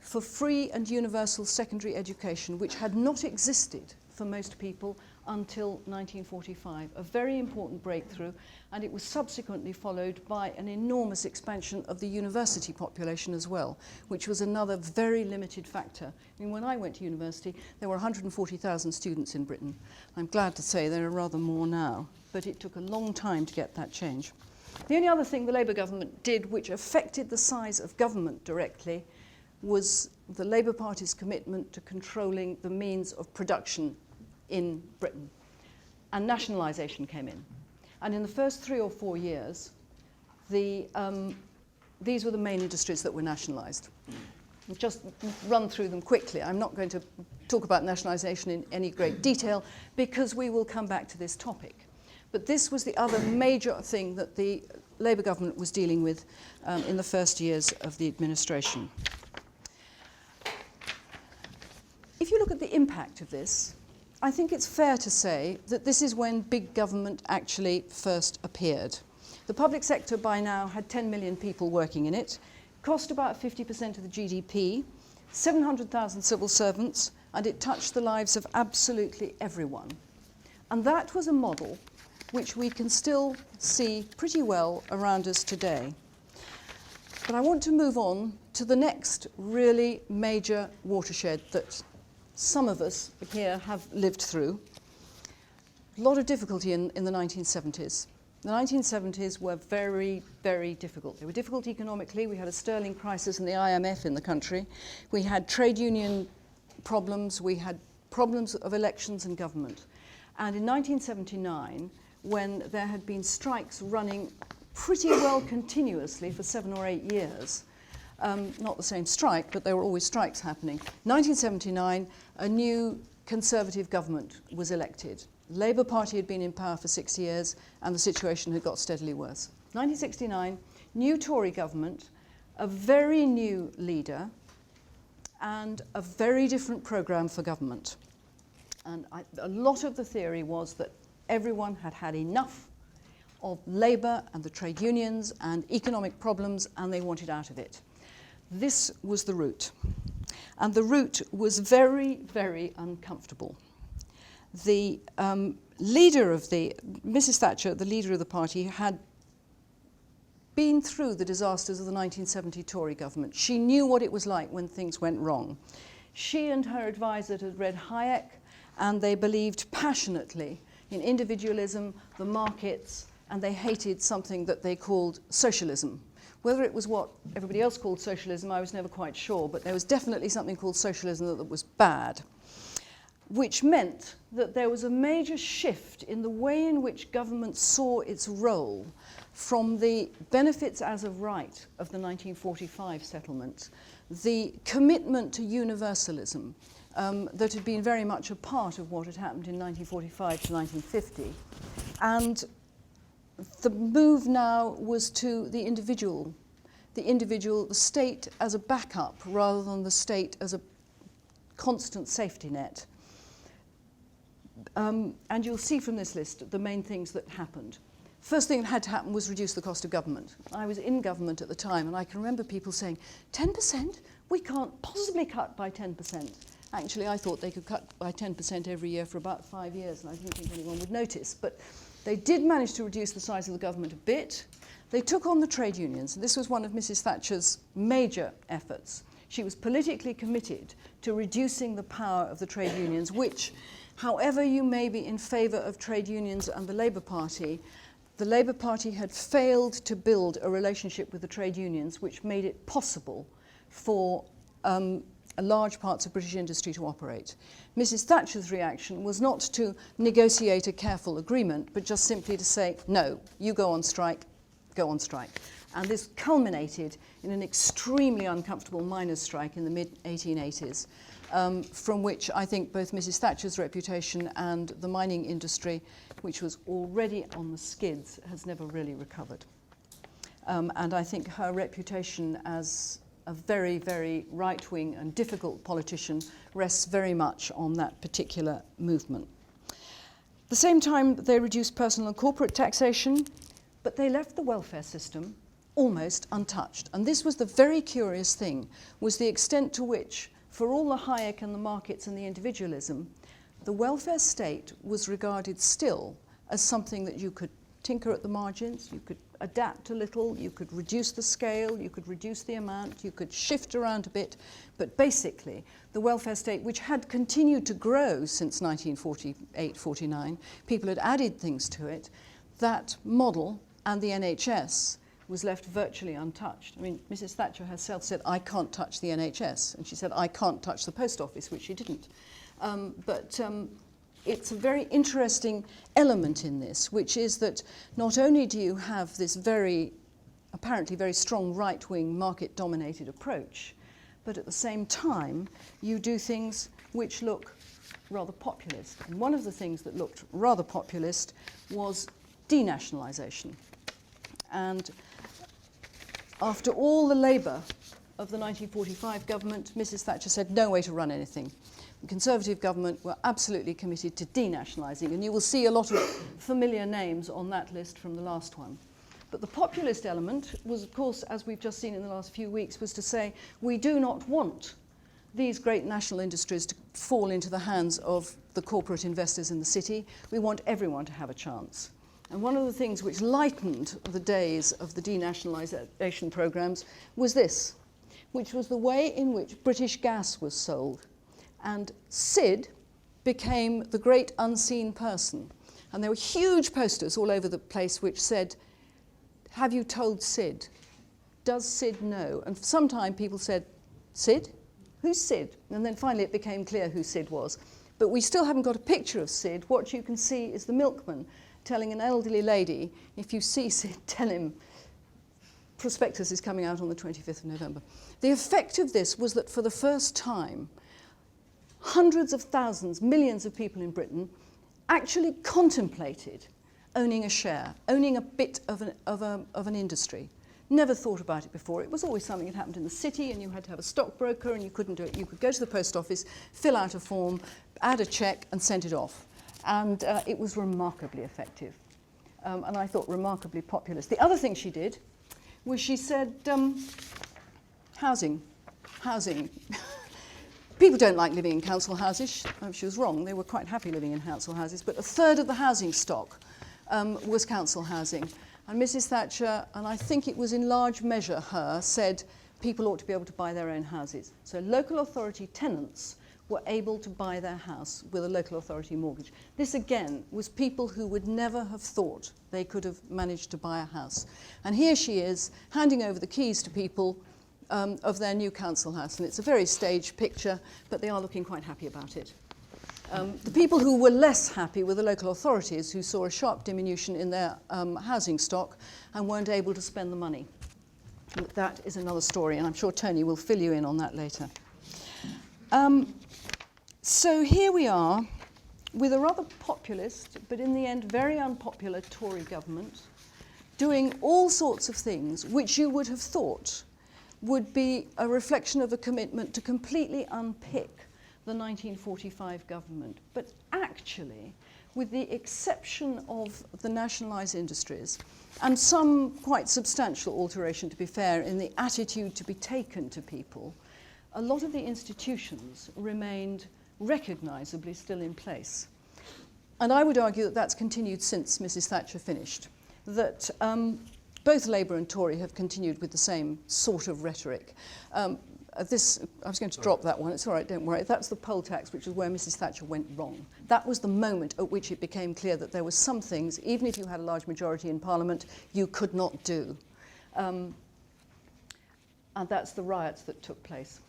S2: for free and universal secondary education, which had not existed for most people until 1945, a very important breakthrough, and it was subsequently followed by an enormous expansion of the university population as well, which was another very limited factor. I mean, when I went to university, there were 140,000 students in Britain. I'm glad to say there are rather more now, but it took a long time to get that change. The only other thing the Labour government did which affected the size of government directly was the Labour Party's commitment to controlling the means of production in Britain. And nationalisation came in. And in the first 3 or 4 years, these were the main industries that were nationalised. I'll just run through them quickly. I'm not going to talk about nationalisation in any great detail because we will come back to this topic. But this was the other major thing that the Labour government was dealing with in the first years of the administration. If you look at the impact of this, I think it's fair to say that this is when big government actually first appeared. The public sector by now had 10 million people working in it, cost about 50% of the GDP, 700,000 civil servants, and it touched the lives of absolutely everyone. And that was a model which we can still see pretty well around us today. But I want to move on to the next really major watershed that some of us here have lived through. A lot of difficulty in the 1970s. The 1970s were very, very difficult. They were difficult economically. We had a sterling crisis and the IMF in the country. We had trade union problems. We had problems of elections and government. And in 1979, when there had been strikes running pretty well continuously for 7 or 8 years, not the same strike, but there were always strikes happening. 1979, a new Conservative government was elected. The Labour Party had been in power for 6 years, and the situation had got steadily worse. 1969, new Tory government, a very new leader, and a very different programme for government. And a lot of the theory was that everyone had had enough of Labour and the trade unions and economic problems, and they wanted out of it. This was the route. And the route was very, very uncomfortable. the Mrs. Thatcher, the leader of the party, had been through the disasters of the 1970 Tory government. She knew what it was like when things went wrong. She and her advisor had read Hayek, and they believed passionately in individualism, the markets, and they hated something that they called socialism. Whether it was what everybody else called socialism, I was never quite sure, but there was definitely something called socialism that was bad, which meant that there was a major shift in the way in which government saw its role from the benefits as of right of the 1945 settlement, the commitment to universalism that had been very much a part of what had happened in 1945 to 1950. And the move now was to the individual, the state as a backup rather than the state as a constant safety net. And you'll see from this list the main things that happened. First thing that had to happen was reduce the cost of government. I was in government at the time, and I can remember people saying, 10%? We can't possibly cut by 10%. Actually, I thought they could cut by 10% every year for about 5 years, and I didn't think anyone would notice. But they did manage to reduce the size of the government a bit. They took on the trade unions. This was one of Mrs. Thatcher's major efforts. She was politically committed to reducing the power of the trade unions, which, however you may be in favour of trade unions and the Labour Party had failed to build a relationship with the trade unions which made it possible for large parts of British industry to operate. Mrs. Thatcher's reaction was not to negotiate a careful agreement, but just simply to say, no, you go on strike, go on strike. And this culminated in an extremely uncomfortable miners' strike in the mid-1880s, from which I think both Mrs. Thatcher's reputation and the mining industry, which was already on the skids, has never really recovered. And I think her reputation as a very, very right-wing and difficult politician rests very much on that particular movement. At the same time, they reduced personal and corporate taxation, but they left the welfare system almost untouched. And this was the very curious thing, was the extent to which, for all the Hayek and the markets and the individualism, the welfare state was regarded still as something that you could tinker at the margins, you could adapt a little, you could reduce the scale, you could reduce the amount, you could shift around a bit, but basically the welfare state, which had continued to grow since 1948-49, people had added things to it, that model and the NHS was left virtually untouched. I mean, Mrs. Thatcher herself said, I can't touch the NHS, and she said, I can't touch the post office, which she didn't. It's a very interesting element in this, which is that not only do you have this apparently very strong right-wing market-dominated approach, but at the same time you do things which look rather populist. And one of the things that looked rather populist was denationalisation. And after all the labour of the 1945 government, Mrs. Thatcher said no way to run anything. The Conservative government were absolutely committed to denationalising, and you will see a lot of familiar names on that list from the last one. But the populist element was, of course, as we've just seen in the last few weeks, was to say we do not want these great national industries to fall into the hands of the corporate investors in the city. We want everyone to have a chance. And one of the things which lightened the days of the denationalisation programmes was this, which was the way in which British gas was sold. And Sid became the great unseen person. And there were huge posters all over the place which said, have you told Sid? Does Sid know? And for some time people said, Sid? Who's Sid? And then finally it became clear who Sid was. But we still haven't got a picture of Sid. What you can see is the milkman telling an elderly lady, if you see Sid, tell him prospectus is coming out on the 25th of November. The effect of this was that for the first time, hundreds of thousands, millions of people in Britain actually contemplated owning a share, owning a bit of an industry. Never thought about it before. It was always something that happened in the city and you had to have a stockbroker and you couldn't do it. You could go to the post office, fill out a form, add a cheque and send it off. And it was remarkably effective. And I thought remarkably populist. The other thing she did was she said, housing. People don't like living in council houses. She was wrong. They were quite happy living in council houses. But a third of the housing stock was council housing. And Mrs. Thatcher, and I think it was in large measure her, said people ought to be able to buy their own houses. So local authority tenants were able to buy their house with a local authority mortgage. This, again, was people who would never have thought they could have managed to buy a house. And here she is, handing over the keys to people of their new council house. And it's a very staged picture, but they are looking quite happy about it. The people who were less happy were the local authorities, who saw a sharp diminution in their housing stock and weren't able to spend the money. But that is another story, and I'm sure Tony will fill you in on that later. So here we are with a rather populist, but in the end very unpopular Tory government, doing all sorts of things which you would have thought would be a reflection of a commitment to completely unpick the 1945 government. But actually, with the exception of the nationalised industries, and some quite substantial alteration, to be fair, in the attitude to be taken to people, a lot of the institutions remained recognisably still in place. And I would argue that that's continued since Mrs. Thatcher finished, that both Labour and Tory have continued with the same sort of rhetoric. I was going to drop that one. It's all right, don't worry. That's the poll tax, which is where Mrs. Thatcher went wrong. That was the moment at which it became clear that there were some things, even if you had a large majority in Parliament, you could not do. And that's the riots that took place.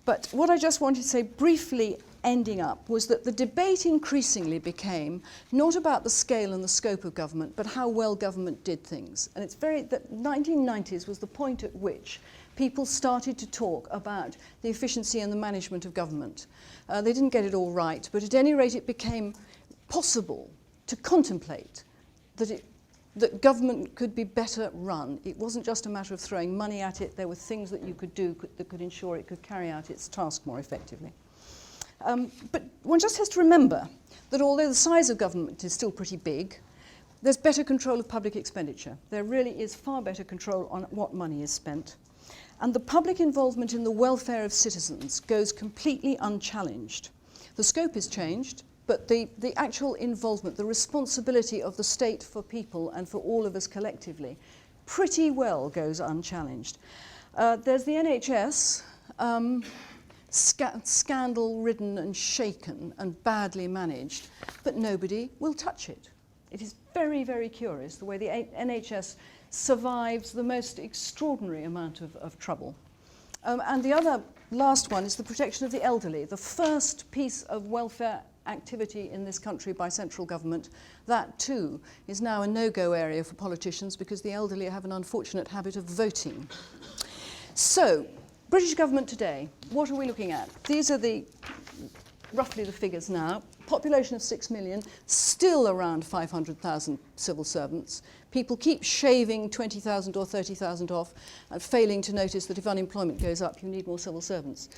S2: But what I just wanted to say briefly ending up was that the debate increasingly became not about the scale and the scope of government, but how well government did things. And it's the 1990s was the point at which people started to talk about the efficiency and the management of government. They didn't get it all right, but at any rate it became possible to contemplate that government could be better run. It wasn't just a matter of throwing money at it. There were things that you could do that could ensure it could carry out its task more effectively. But one just has to remember that although the size of government is still pretty big, there's better control of public expenditure. There really is far better control on what money is spent. And the public involvement in the welfare of citizens goes completely unchallenged. The scope is changed, but the actual involvement, the responsibility of the state for people and for all of us collectively, pretty well goes unchallenged. There's the NHS, scandal-ridden and shaken and badly managed, but nobody will touch it. It is very, very curious the way the NHS survives the most extraordinary amount of trouble. And the other last one is the protection of the elderly, the first piece of welfare activity in this country by central government. That too is now a no-go area for politicians because the elderly have an unfortunate habit of voting. So, British government today, what are we looking at? These are roughly the figures now. Population of 6 million, still around 500,000 civil servants. People keep shaving 20,000 or 30,000 off and failing to notice that if unemployment goes up, you need more civil servants.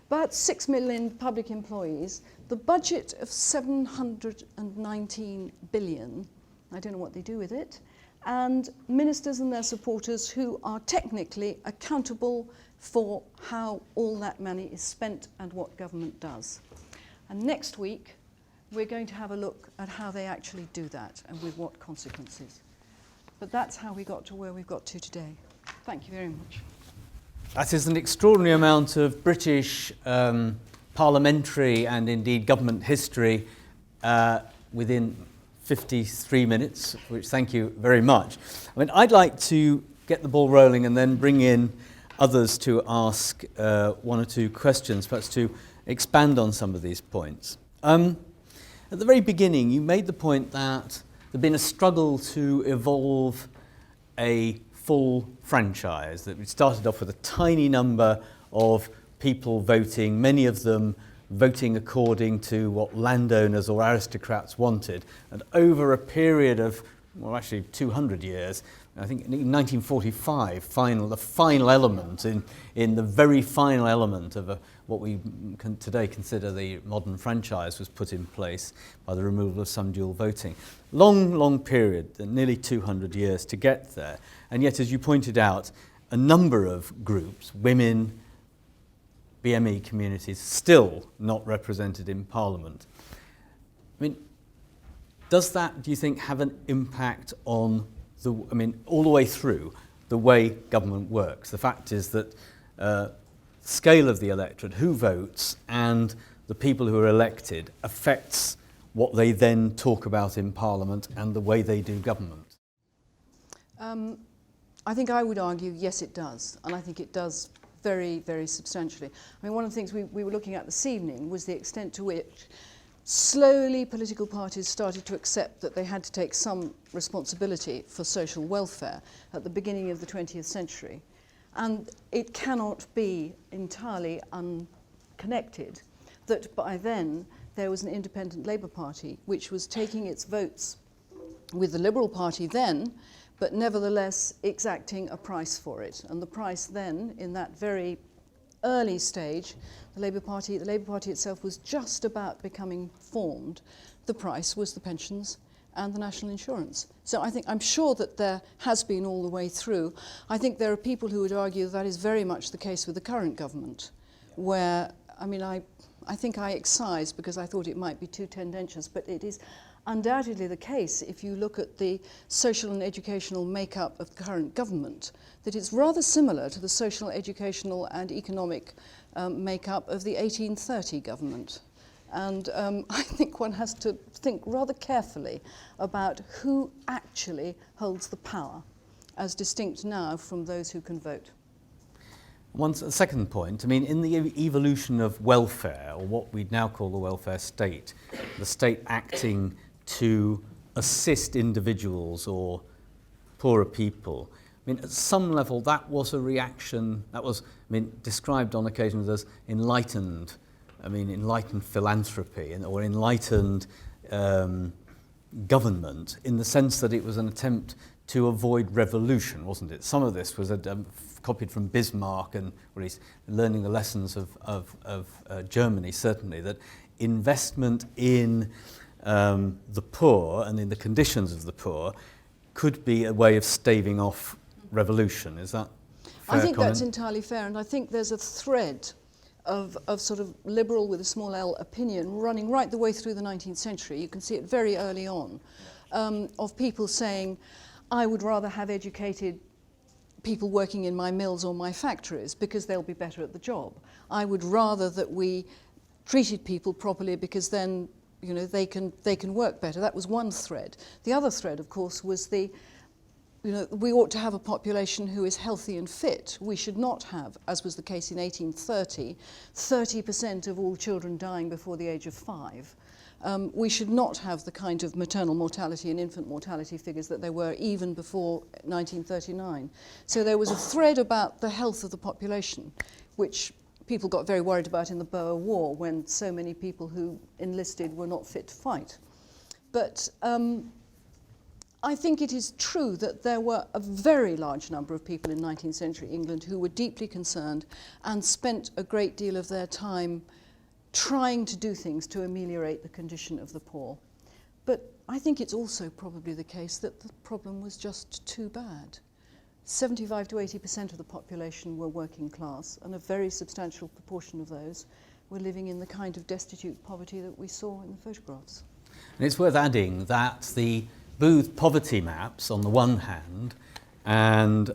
S2: About 6 million public employees, the budget of 719 billion, I don't know what they do with it, and ministers and their supporters who are technically accountable for how all that money is spent and what government does. And next week, we're going to have a look at how they actually do that and with what consequences. But that's how we got to where we've got to today. Thank you very much.
S1: That is an extraordinary amount of British parliamentary and indeed government history within 53 minutes, which thank you very much. I mean, I'd like to get the ball rolling and then bring in others to ask one or two questions, perhaps to expand on some of these points. At the very beginning, you made the point that there'd been a struggle to evolve a full franchise, that we started off with a tiny number of people voting, many of them voting according to what landowners or aristocrats wanted. And over a period of, well, actually 200 years, I think in 1945, the final element, in the very final element of what we can today consider the modern franchise was put in place by the removal of some dual voting. Long period, nearly 200 years to get there. And yet, as you pointed out, a number of groups, women, BME communities still not represented in Parliament. I mean, does that, do you think, have an impact on all the way through the way government works? The fact is that scale of the electorate, who votes, and the people who are elected affects what they then talk about in Parliament and the way they do government.
S2: I think I would argue, yes, it does. And I think it does very, very substantially. I mean, one of the things we were looking at this evening was the extent to which slowly political parties started to accept that they had to take some responsibility for social welfare at the beginning of the 20th century. And it cannot be entirely unconnected that by then there was an independent Labour Party which was taking its votes with the Liberal Party then, but nevertheless exacting a price for it. And the price then, in that very early stage, the Labour Party itself was just about becoming formed. The price was the pensions and the national insurance. So I'm sure that there has been all the way through. I think there are people who would argue that is very much the case with the current government, where, I think I excised because I thought it might be too tendentious, but it is undoubtedly the case, if you look at the social and educational makeup of the current government, that it's rather similar to the social, educational and economic makeup of the 1830 government. And I think one has to think rather carefully about who actually holds the power, as distinct now from those who can vote.
S1: A second point, in the evolution of welfare, or what we'd now call the welfare state, the state acting to assist individuals or poorer people, at some level that was a reaction, that was described on occasions as enlightened philanthropy or enlightened government, in the sense that it was an attempt to avoid revolution, wasn't it? Some of this was copied from Bismarck, and or at least learning the lessons of Germany, certainly, that investment in the poor and in the conditions of the poor could be a way of staving off revolution. Is that fair?
S2: I think
S1: comment?
S2: That's entirely fair, and I think there's a thread of sort of liberal with a small L opinion running right the way through the 19th century. You can see it very early on, of people saying, I would rather have educated people working in my mills or my factories because they'll be better at the job. I would rather that we treated people properly because then they can work better. That was one thread. The other thread, of course, was we ought to have a population who is healthy and fit. We should not have, as was the case in 1830, 30% of all children dying before the age of 5. We should not have the kind of maternal mortality and infant mortality figures that there were even before 1939. So there was a thread about the health of the population, which people got very worried about in the Boer War, when so many people who enlisted were not fit to fight. But I think it is true that there were a very large number of people in 19th century England who were deeply concerned and spent a great deal of their time trying to do things to ameliorate the condition of the poor. But I think it's also probably the case that the problem was just too bad. 75 to 80% of the population were working class, and a very substantial proportion of those were living in the kind of destitute poverty that we saw in the photographs.
S1: And it's worth adding that the Booth poverty maps on the one hand and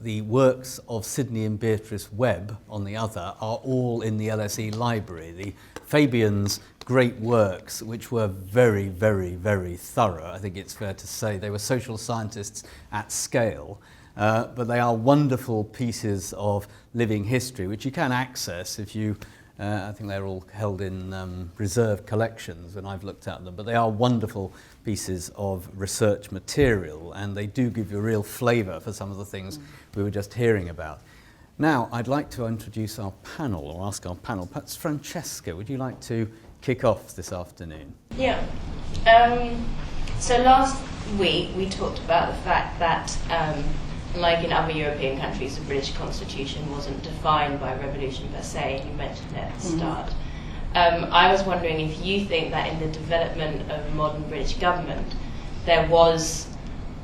S1: the works of Sidney and Beatrice Webb on the other are all in the LSE library. The Fabian's great works, which were very, very, very thorough, I think it's fair to say. They were social scientists at scale, but they are wonderful pieces of living history, which you can access if you, I think they're all held in reserved collections when I've looked at them, but they are wonderful pieces of research material, and they do give you a real flavour for some of the things we were just hearing about. Now, I'd like to introduce our panel, or ask our panel. Perhaps Francesca, would you like to kick off this afternoon?
S3: Yeah. So last week we talked about the fact that, like in other European countries, the British Constitution wasn't defined by revolution per se, and you mentioned it at the start. I was wondering if you think that in the development of modern British government there was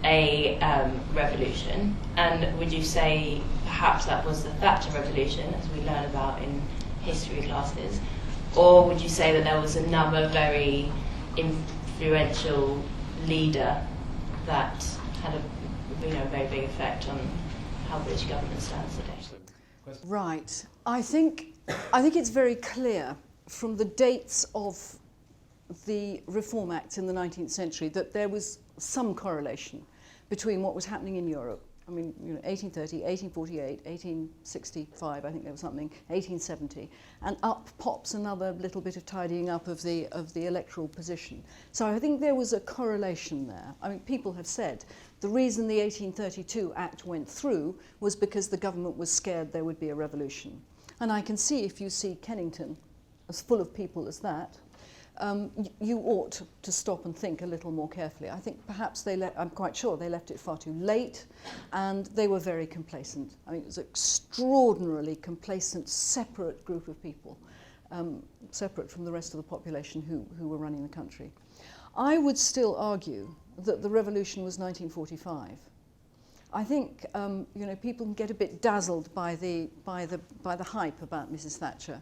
S3: a revolution, and would you say perhaps that was the Thatcher Revolution, as we learn about in history classes? Or would you say that there was another very influential leader that had a very big effect on how British government stands today?
S2: Right. I think it's very clear from the dates of the Reform Acts in the 19th century that there was some correlation between what was happening in Europe. I mean, 1830, 1848, 1865, I think there was something, 1870, and up pops another little bit of tidying up of the electoral position. So I think there was a correlation there. I mean, people have said the reason the 1832 Act went through was because the government was scared there would be a revolution. And I can see, if you see Kennington as full of people as that, you ought to stop and think a little more carefully. I think perhaps I'm quite sure they left it far too late, and they were very complacent. I mean, it was an extraordinarily complacent, separate group of people, separate from the rest of the population who were running the country. I would still argue that the revolution was 1945. I think people can get a bit dazzled by the hype about Mrs. Thatcher.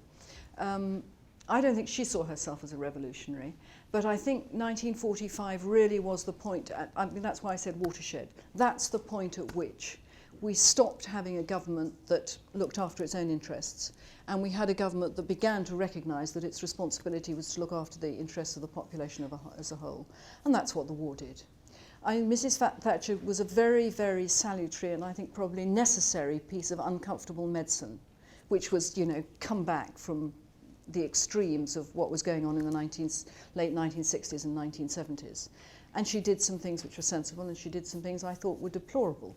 S2: I don't think she saw herself as a revolutionary, but I think 1945 really was the point. I mean, that's why I said watershed. That's the point at which we stopped having a government that looked after its own interests, and we had a government that began to recognise that its responsibility was to look after the interests of the population as a whole, and that's what the war did. Mrs. Thatcher was a very, very salutary and I think probably necessary piece of uncomfortable medicine, which was, come back from the extremes of what was going on in the late 1960s and 1970s. And she did some things which were sensible, and she did some things I thought were deplorable.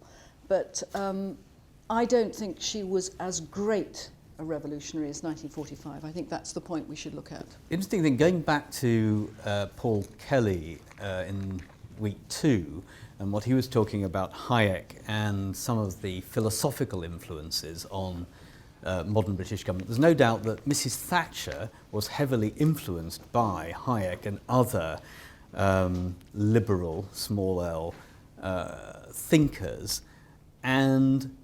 S2: But I don't think she was as great a revolutionary as 1945. I think that's the point we should look at.
S1: Interesting thing, going back to Paul Kelly in week 2, and what he was talking about Hayek and some of the philosophical influences on modern British government. There's no doubt that Mrs. Thatcher was heavily influenced by Hayek and other liberal, small l, thinkers, and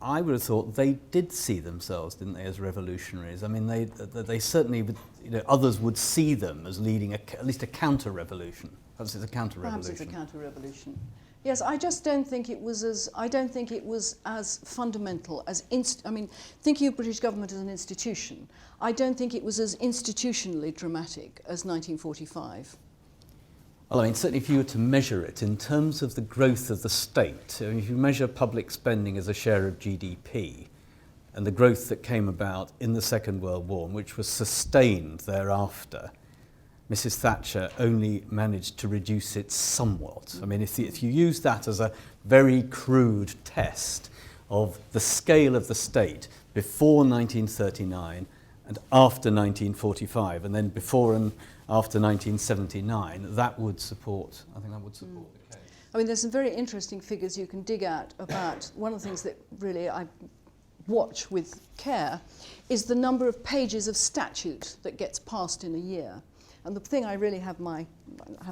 S1: I would have thought they did see themselves, didn't they, as revolutionaries? I mean, they certainly would, others would see them as leading at least a counter-revolution. Perhaps it's a counter-revolution.
S2: Perhaps it's a counter-revolution. Yes, I just don't think it was as fundamental as thinking of British government as an institution. I don't think it was as institutionally dramatic as 1945.
S1: Well, I mean, certainly if you were to measure it in terms of the growth of the state, I mean, if you measure public spending as a share of GDP and the growth that came about in the Second World War, which was sustained thereafter, Mrs. Thatcher only managed to reduce it somewhat. I mean, if you use that as a very crude test of the scale of the state before 1939 and after 1945, and then before and after 1979, that would support, I think that would support the case.
S2: I mean, there's some very interesting figures you can dig at about, one of the things that really I watch with care is the number of pages of statute that gets passed in a year. And the thing I really have my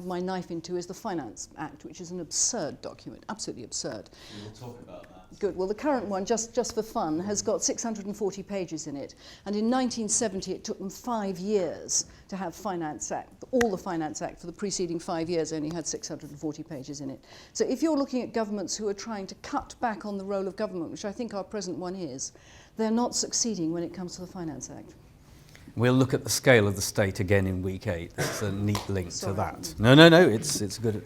S2: knife into is the Finance Act, which is an absurd document, absolutely absurd.
S1: We'll talk about that.
S2: Good. Well, the current one, just for fun, has got 640 pages in it. And in 1970, it took them 5 years to have Finance Act. All the Finance Act for the preceding 5 years only had 640 pages in it. So if you're looking at governments who are trying to cut back on the role of government, which I think our present one is, they're not succeeding when it comes to the Finance Act.
S1: We'll look at the scale of the state again in week 8. It's a neat link to that. No, it's good.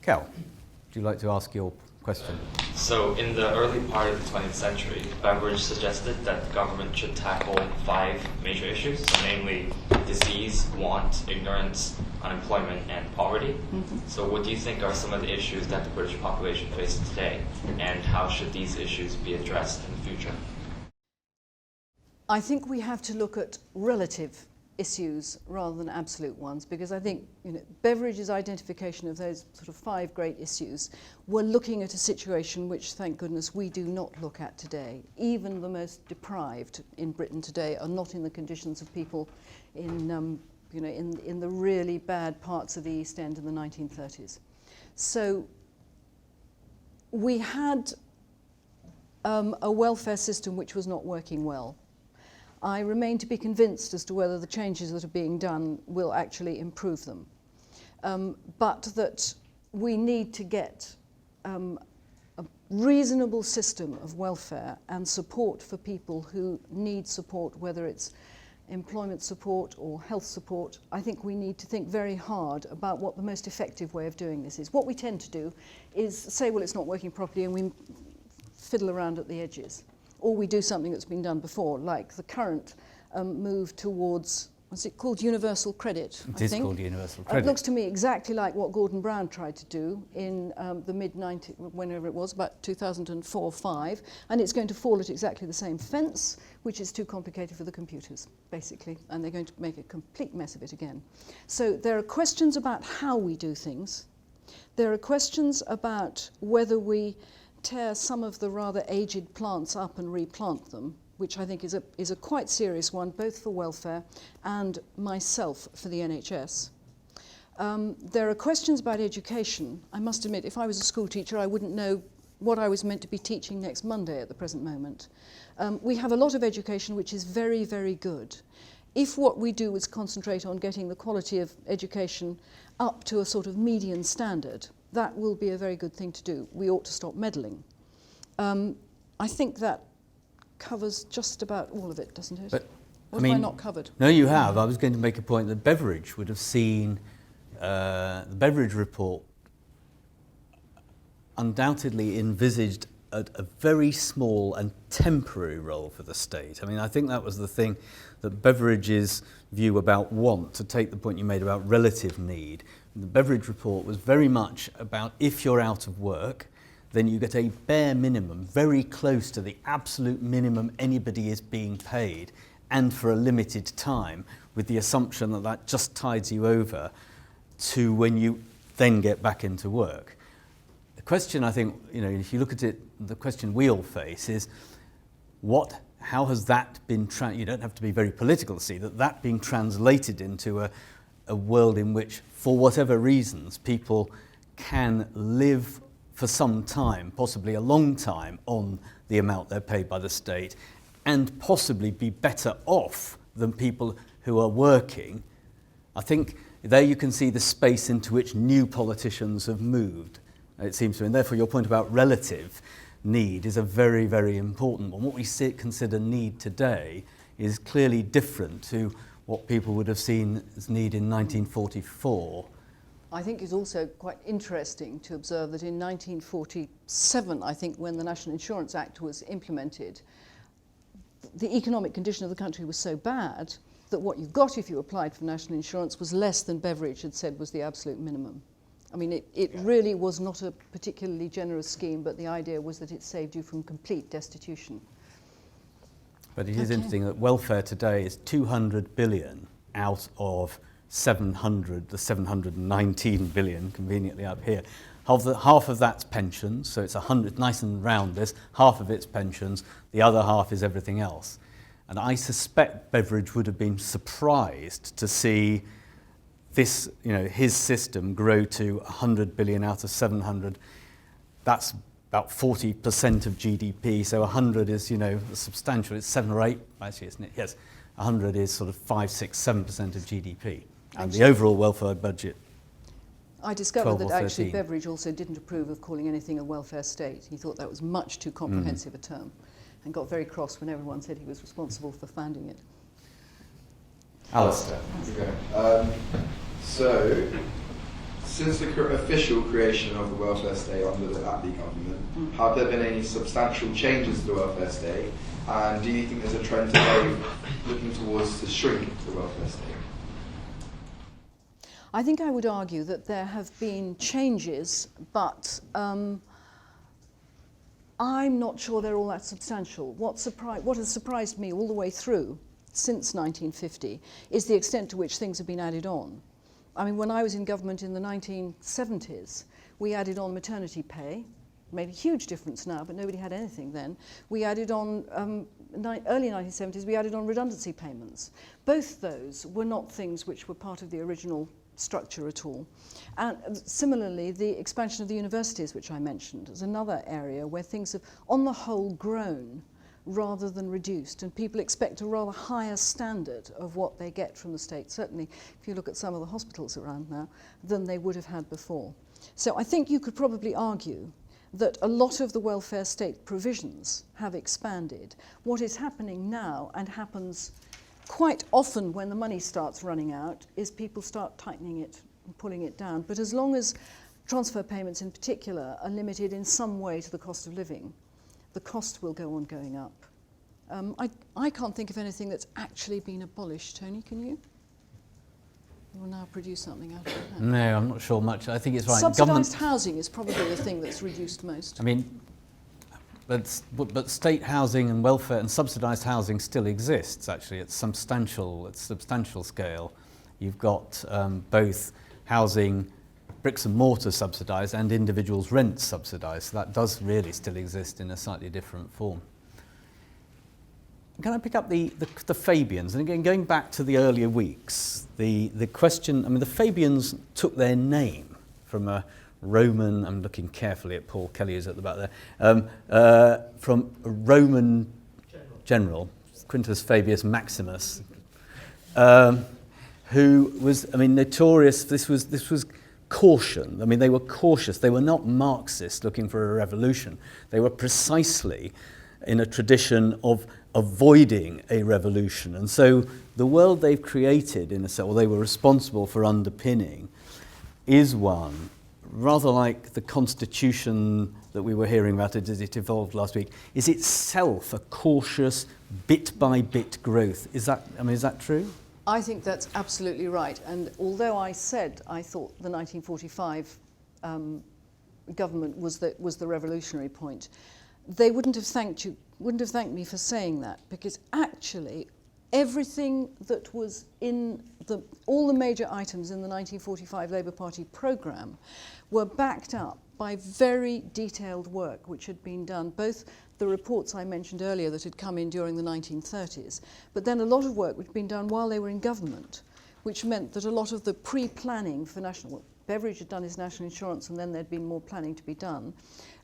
S1: Kel, would you like to ask your question?
S4: So in the early part of the 20th century, Beveridge suggested that the government should tackle 5 major issues, so namely disease, want, ignorance, unemployment, and poverty. Mm-hmm. So what do you think are some of the issues that the British population faces today, and how should these issues be addressed in the future?
S2: I think we have to look at relative issues rather than absolute ones, because I think Beveridge's identification of those sort of 5 great issues were looking at a situation which, thank goodness, we do not look at today. Even the most deprived in Britain today are not in the conditions of people in the really bad parts of the East End in the 1930s. So we had a welfare system which was not working well. I remain to be convinced as to whether the changes that are being done will actually improve them. But that we need to get a reasonable system of welfare and support for people who need support, whether it's employment support or health support. I think we need to think very hard about what the most effective way of doing this is. What we tend to do is say, well, it's not working properly, and we fiddle around at the edges. Or we do something that's been done before, like the current move towards, what's it called, universal credit, I think.
S1: It is called universal credit.
S2: It looks to me exactly like what Gordon Brown tried to do in the mid-90s, whenever it was, about 2004-05, and it's going to fall at exactly the same fence, which is too complicated for the computers, basically, and they're going to make a complete mess of it again. So there are questions about how we do things. There are questions about whether we tear some of the rather aged plants up and replant them, which I think is a quite serious one, both for welfare and myself for the NHS. There are questions about education. I must admit, if I was a school teacher, I wouldn't know what I was meant to be teaching next Monday at the present moment. We have a lot of education which is very, very good. If what we do is concentrate on getting the quality of education up to a sort of median standard, that will be a very good thing to do. We ought to stop meddling. I think that covers just about all of it, doesn't it?
S1: But,
S2: what have I not covered?
S1: No, you have. I was going to make a point that Beveridge would have seen the Beveridge report undoubtedly envisaged a very small and temporary role for the state. I mean, I think that was the thing that Beveridge's view about want, to take the point you made about relative need, the Beveridge report was very much about if you're out of work, then you get a bare minimum, very close to the absolute minimum anybody is being paid, and for a limited time, with the assumption that that just tides you over to when you then get back into work. The question, I think, if you look at it, the question we all face is, how has that been, you don't have to be very political to see that being translated into a world in which, for whatever reasons, people can live for some time, possibly a long time, on the amount they're paid by the state, and possibly be better off than people who are working. I think there you can see the space into which new politicians have moved, it seems to me. And therefore your point about relative need is a very, very important one. What we consider need today is clearly different to what people would have seen as need in 1944.
S2: I think it's also quite interesting to observe that in 1947, I think, when the National Insurance Act was implemented, the economic condition of the country was so bad that what you got if you applied for national insurance was less than Beveridge had said was the absolute minimum. I mean, it really was not a particularly generous scheme, but the idea was that it saved you from complete destitution.
S1: But it is interesting that welfare today is 200 billion out of the 719 billion, conveniently up here. Half of that's pensions, so it's 100, nice and round this, half of it's pensions, the other half is everything else. And I suspect Beveridge would have been surprised to see this, his system grow to 100 billion out of 700. That's about 40% of GDP, so 100 is, substantial. It's 7 or 8, actually, isn't it? Yes, 100 is sort of 5, 6, 7% of GDP. And the overall welfare budget,
S2: I discovered that actually
S1: 13.
S2: Beveridge also didn't approve of calling anything a welfare state. He thought that was much too comprehensive a term, and got very cross when everyone said he was responsible for founding it.
S1: Alistair.
S5: So, since the official creation of the welfare state under the Attlee government, have there been any substantial changes to the welfare state? And do you think there's a trend today looking towards to shrink the welfare state?
S2: I think I would argue that there have been changes, but I'm not sure they're all that substantial. What has surprised me all the way through since 1950 is the extent to which things have been added on. I mean, when I was in government in the 1970s, we added on maternity pay. Made a huge difference now, but nobody had anything then. We added on, early 1970s, we added on redundancy payments. Both those were not things which were part of the original structure at all. And similarly, the expansion of the universities, which I mentioned, is another area where things have, on the whole, grown rather than reduced, and people expect a rather higher standard of what they get from the state, certainly if you look at some of the hospitals around now, than they would have had before. So I think you could probably argue that a lot of the welfare state provisions have expanded. What is happening now, and happens quite often when the money starts running out, is people start tightening it and pulling it down. But as long as transfer payments in particular are limited in some way to the cost of living, the cost will go on going up. I can't think of anything that's actually been abolished. Tony, can you? You will now produce something out of that.
S1: No, I'm not sure much. I think it's right.
S2: Subsidised housing is probably the thing that's reduced most.
S1: I mean, but state housing and welfare and subsidised housing still exists, actually, at substantial scale. You've got both housing, bricks and mortar subsidised, and individuals' rent subsidised. So that does really still exist in a slightly different form. Can I pick up the Fabians? And again, going back to the earlier weeks, the question, I mean, the Fabians took their name from a Roman, I'm looking carefully at Paul Kelly, who's at the back there, from a Roman general, Quintus Fabius Maximus, who was, I mean, notorious. This was caution. I mean, they were cautious. They were not Marxists looking for a revolution. They were precisely in a tradition of avoiding a revolution. And so the world they've created, in a sense, or they were responsible for underpinning, is one, rather like the constitution that we were hearing about as it evolved last week, is itself a cautious, bit-by-bit growth. Is that true?
S2: I think that's absolutely right. And although I said I thought the 1945 government was the revolutionary point, they wouldn't have thanked me for saying that, because actually everything that was in all the major items in the 1945 Labour Party programme were backed up by very detailed work which had been done, both the reports I mentioned earlier that had come in during the 1930s, but then a lot of work which had been done while they were in government, which meant that a lot of the pre-planning for Beveridge had done his national insurance, and then there'd been more planning to be done.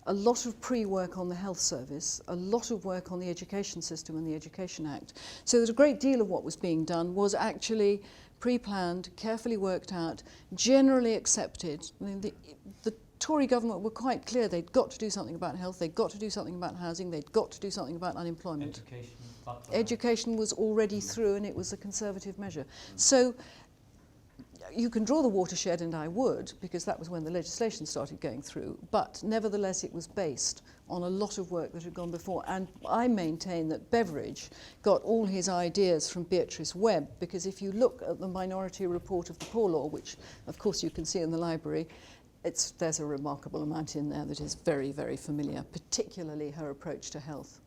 S2: A lot of pre-work on the health service, a lot of work on the education system and the Education Act. So that a great deal of what was being done was actually pre-planned, carefully worked out, generally accepted. I mean, the Tory government were quite clear they'd got to do something about health, they'd got to do something about housing, they'd got to do something about unemployment. Education was already through, and it was a Conservative measure. So you can draw the watershed, and I would, because that was when the legislation started going through, but nevertheless it was based on a lot of work that had gone before. And I maintain that Beveridge got all his ideas from Beatrice Webb, because if you look at the Minority Report of the Poor Law, which of course you can see in the library, there's a remarkable amount in there that is very, very familiar, particularly her approach to health.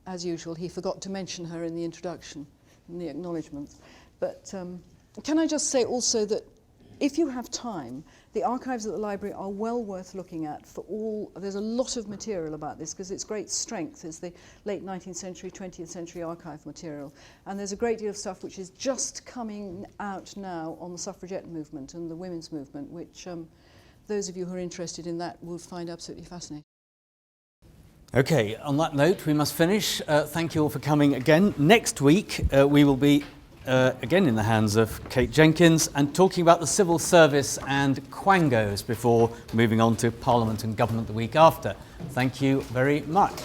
S2: As usual, he forgot to mention her in the introduction, in the acknowledgements. But can I just say also that if you have time, the archives at the library are well worth looking at for all. There's a lot of material about this, because its great strength is the late 19th century, 20th century archive material. And there's a great deal of stuff which is just coming out now on the suffragette movement and the women's movement, which those of you who are interested in that will find absolutely fascinating.
S1: Okay, on that note, we must finish. Thank you all for coming again. Next week, we will be again in the hands of Kate Jenkins and talking about the civil service and quangos before moving on to Parliament and government the week after. Thank you very much.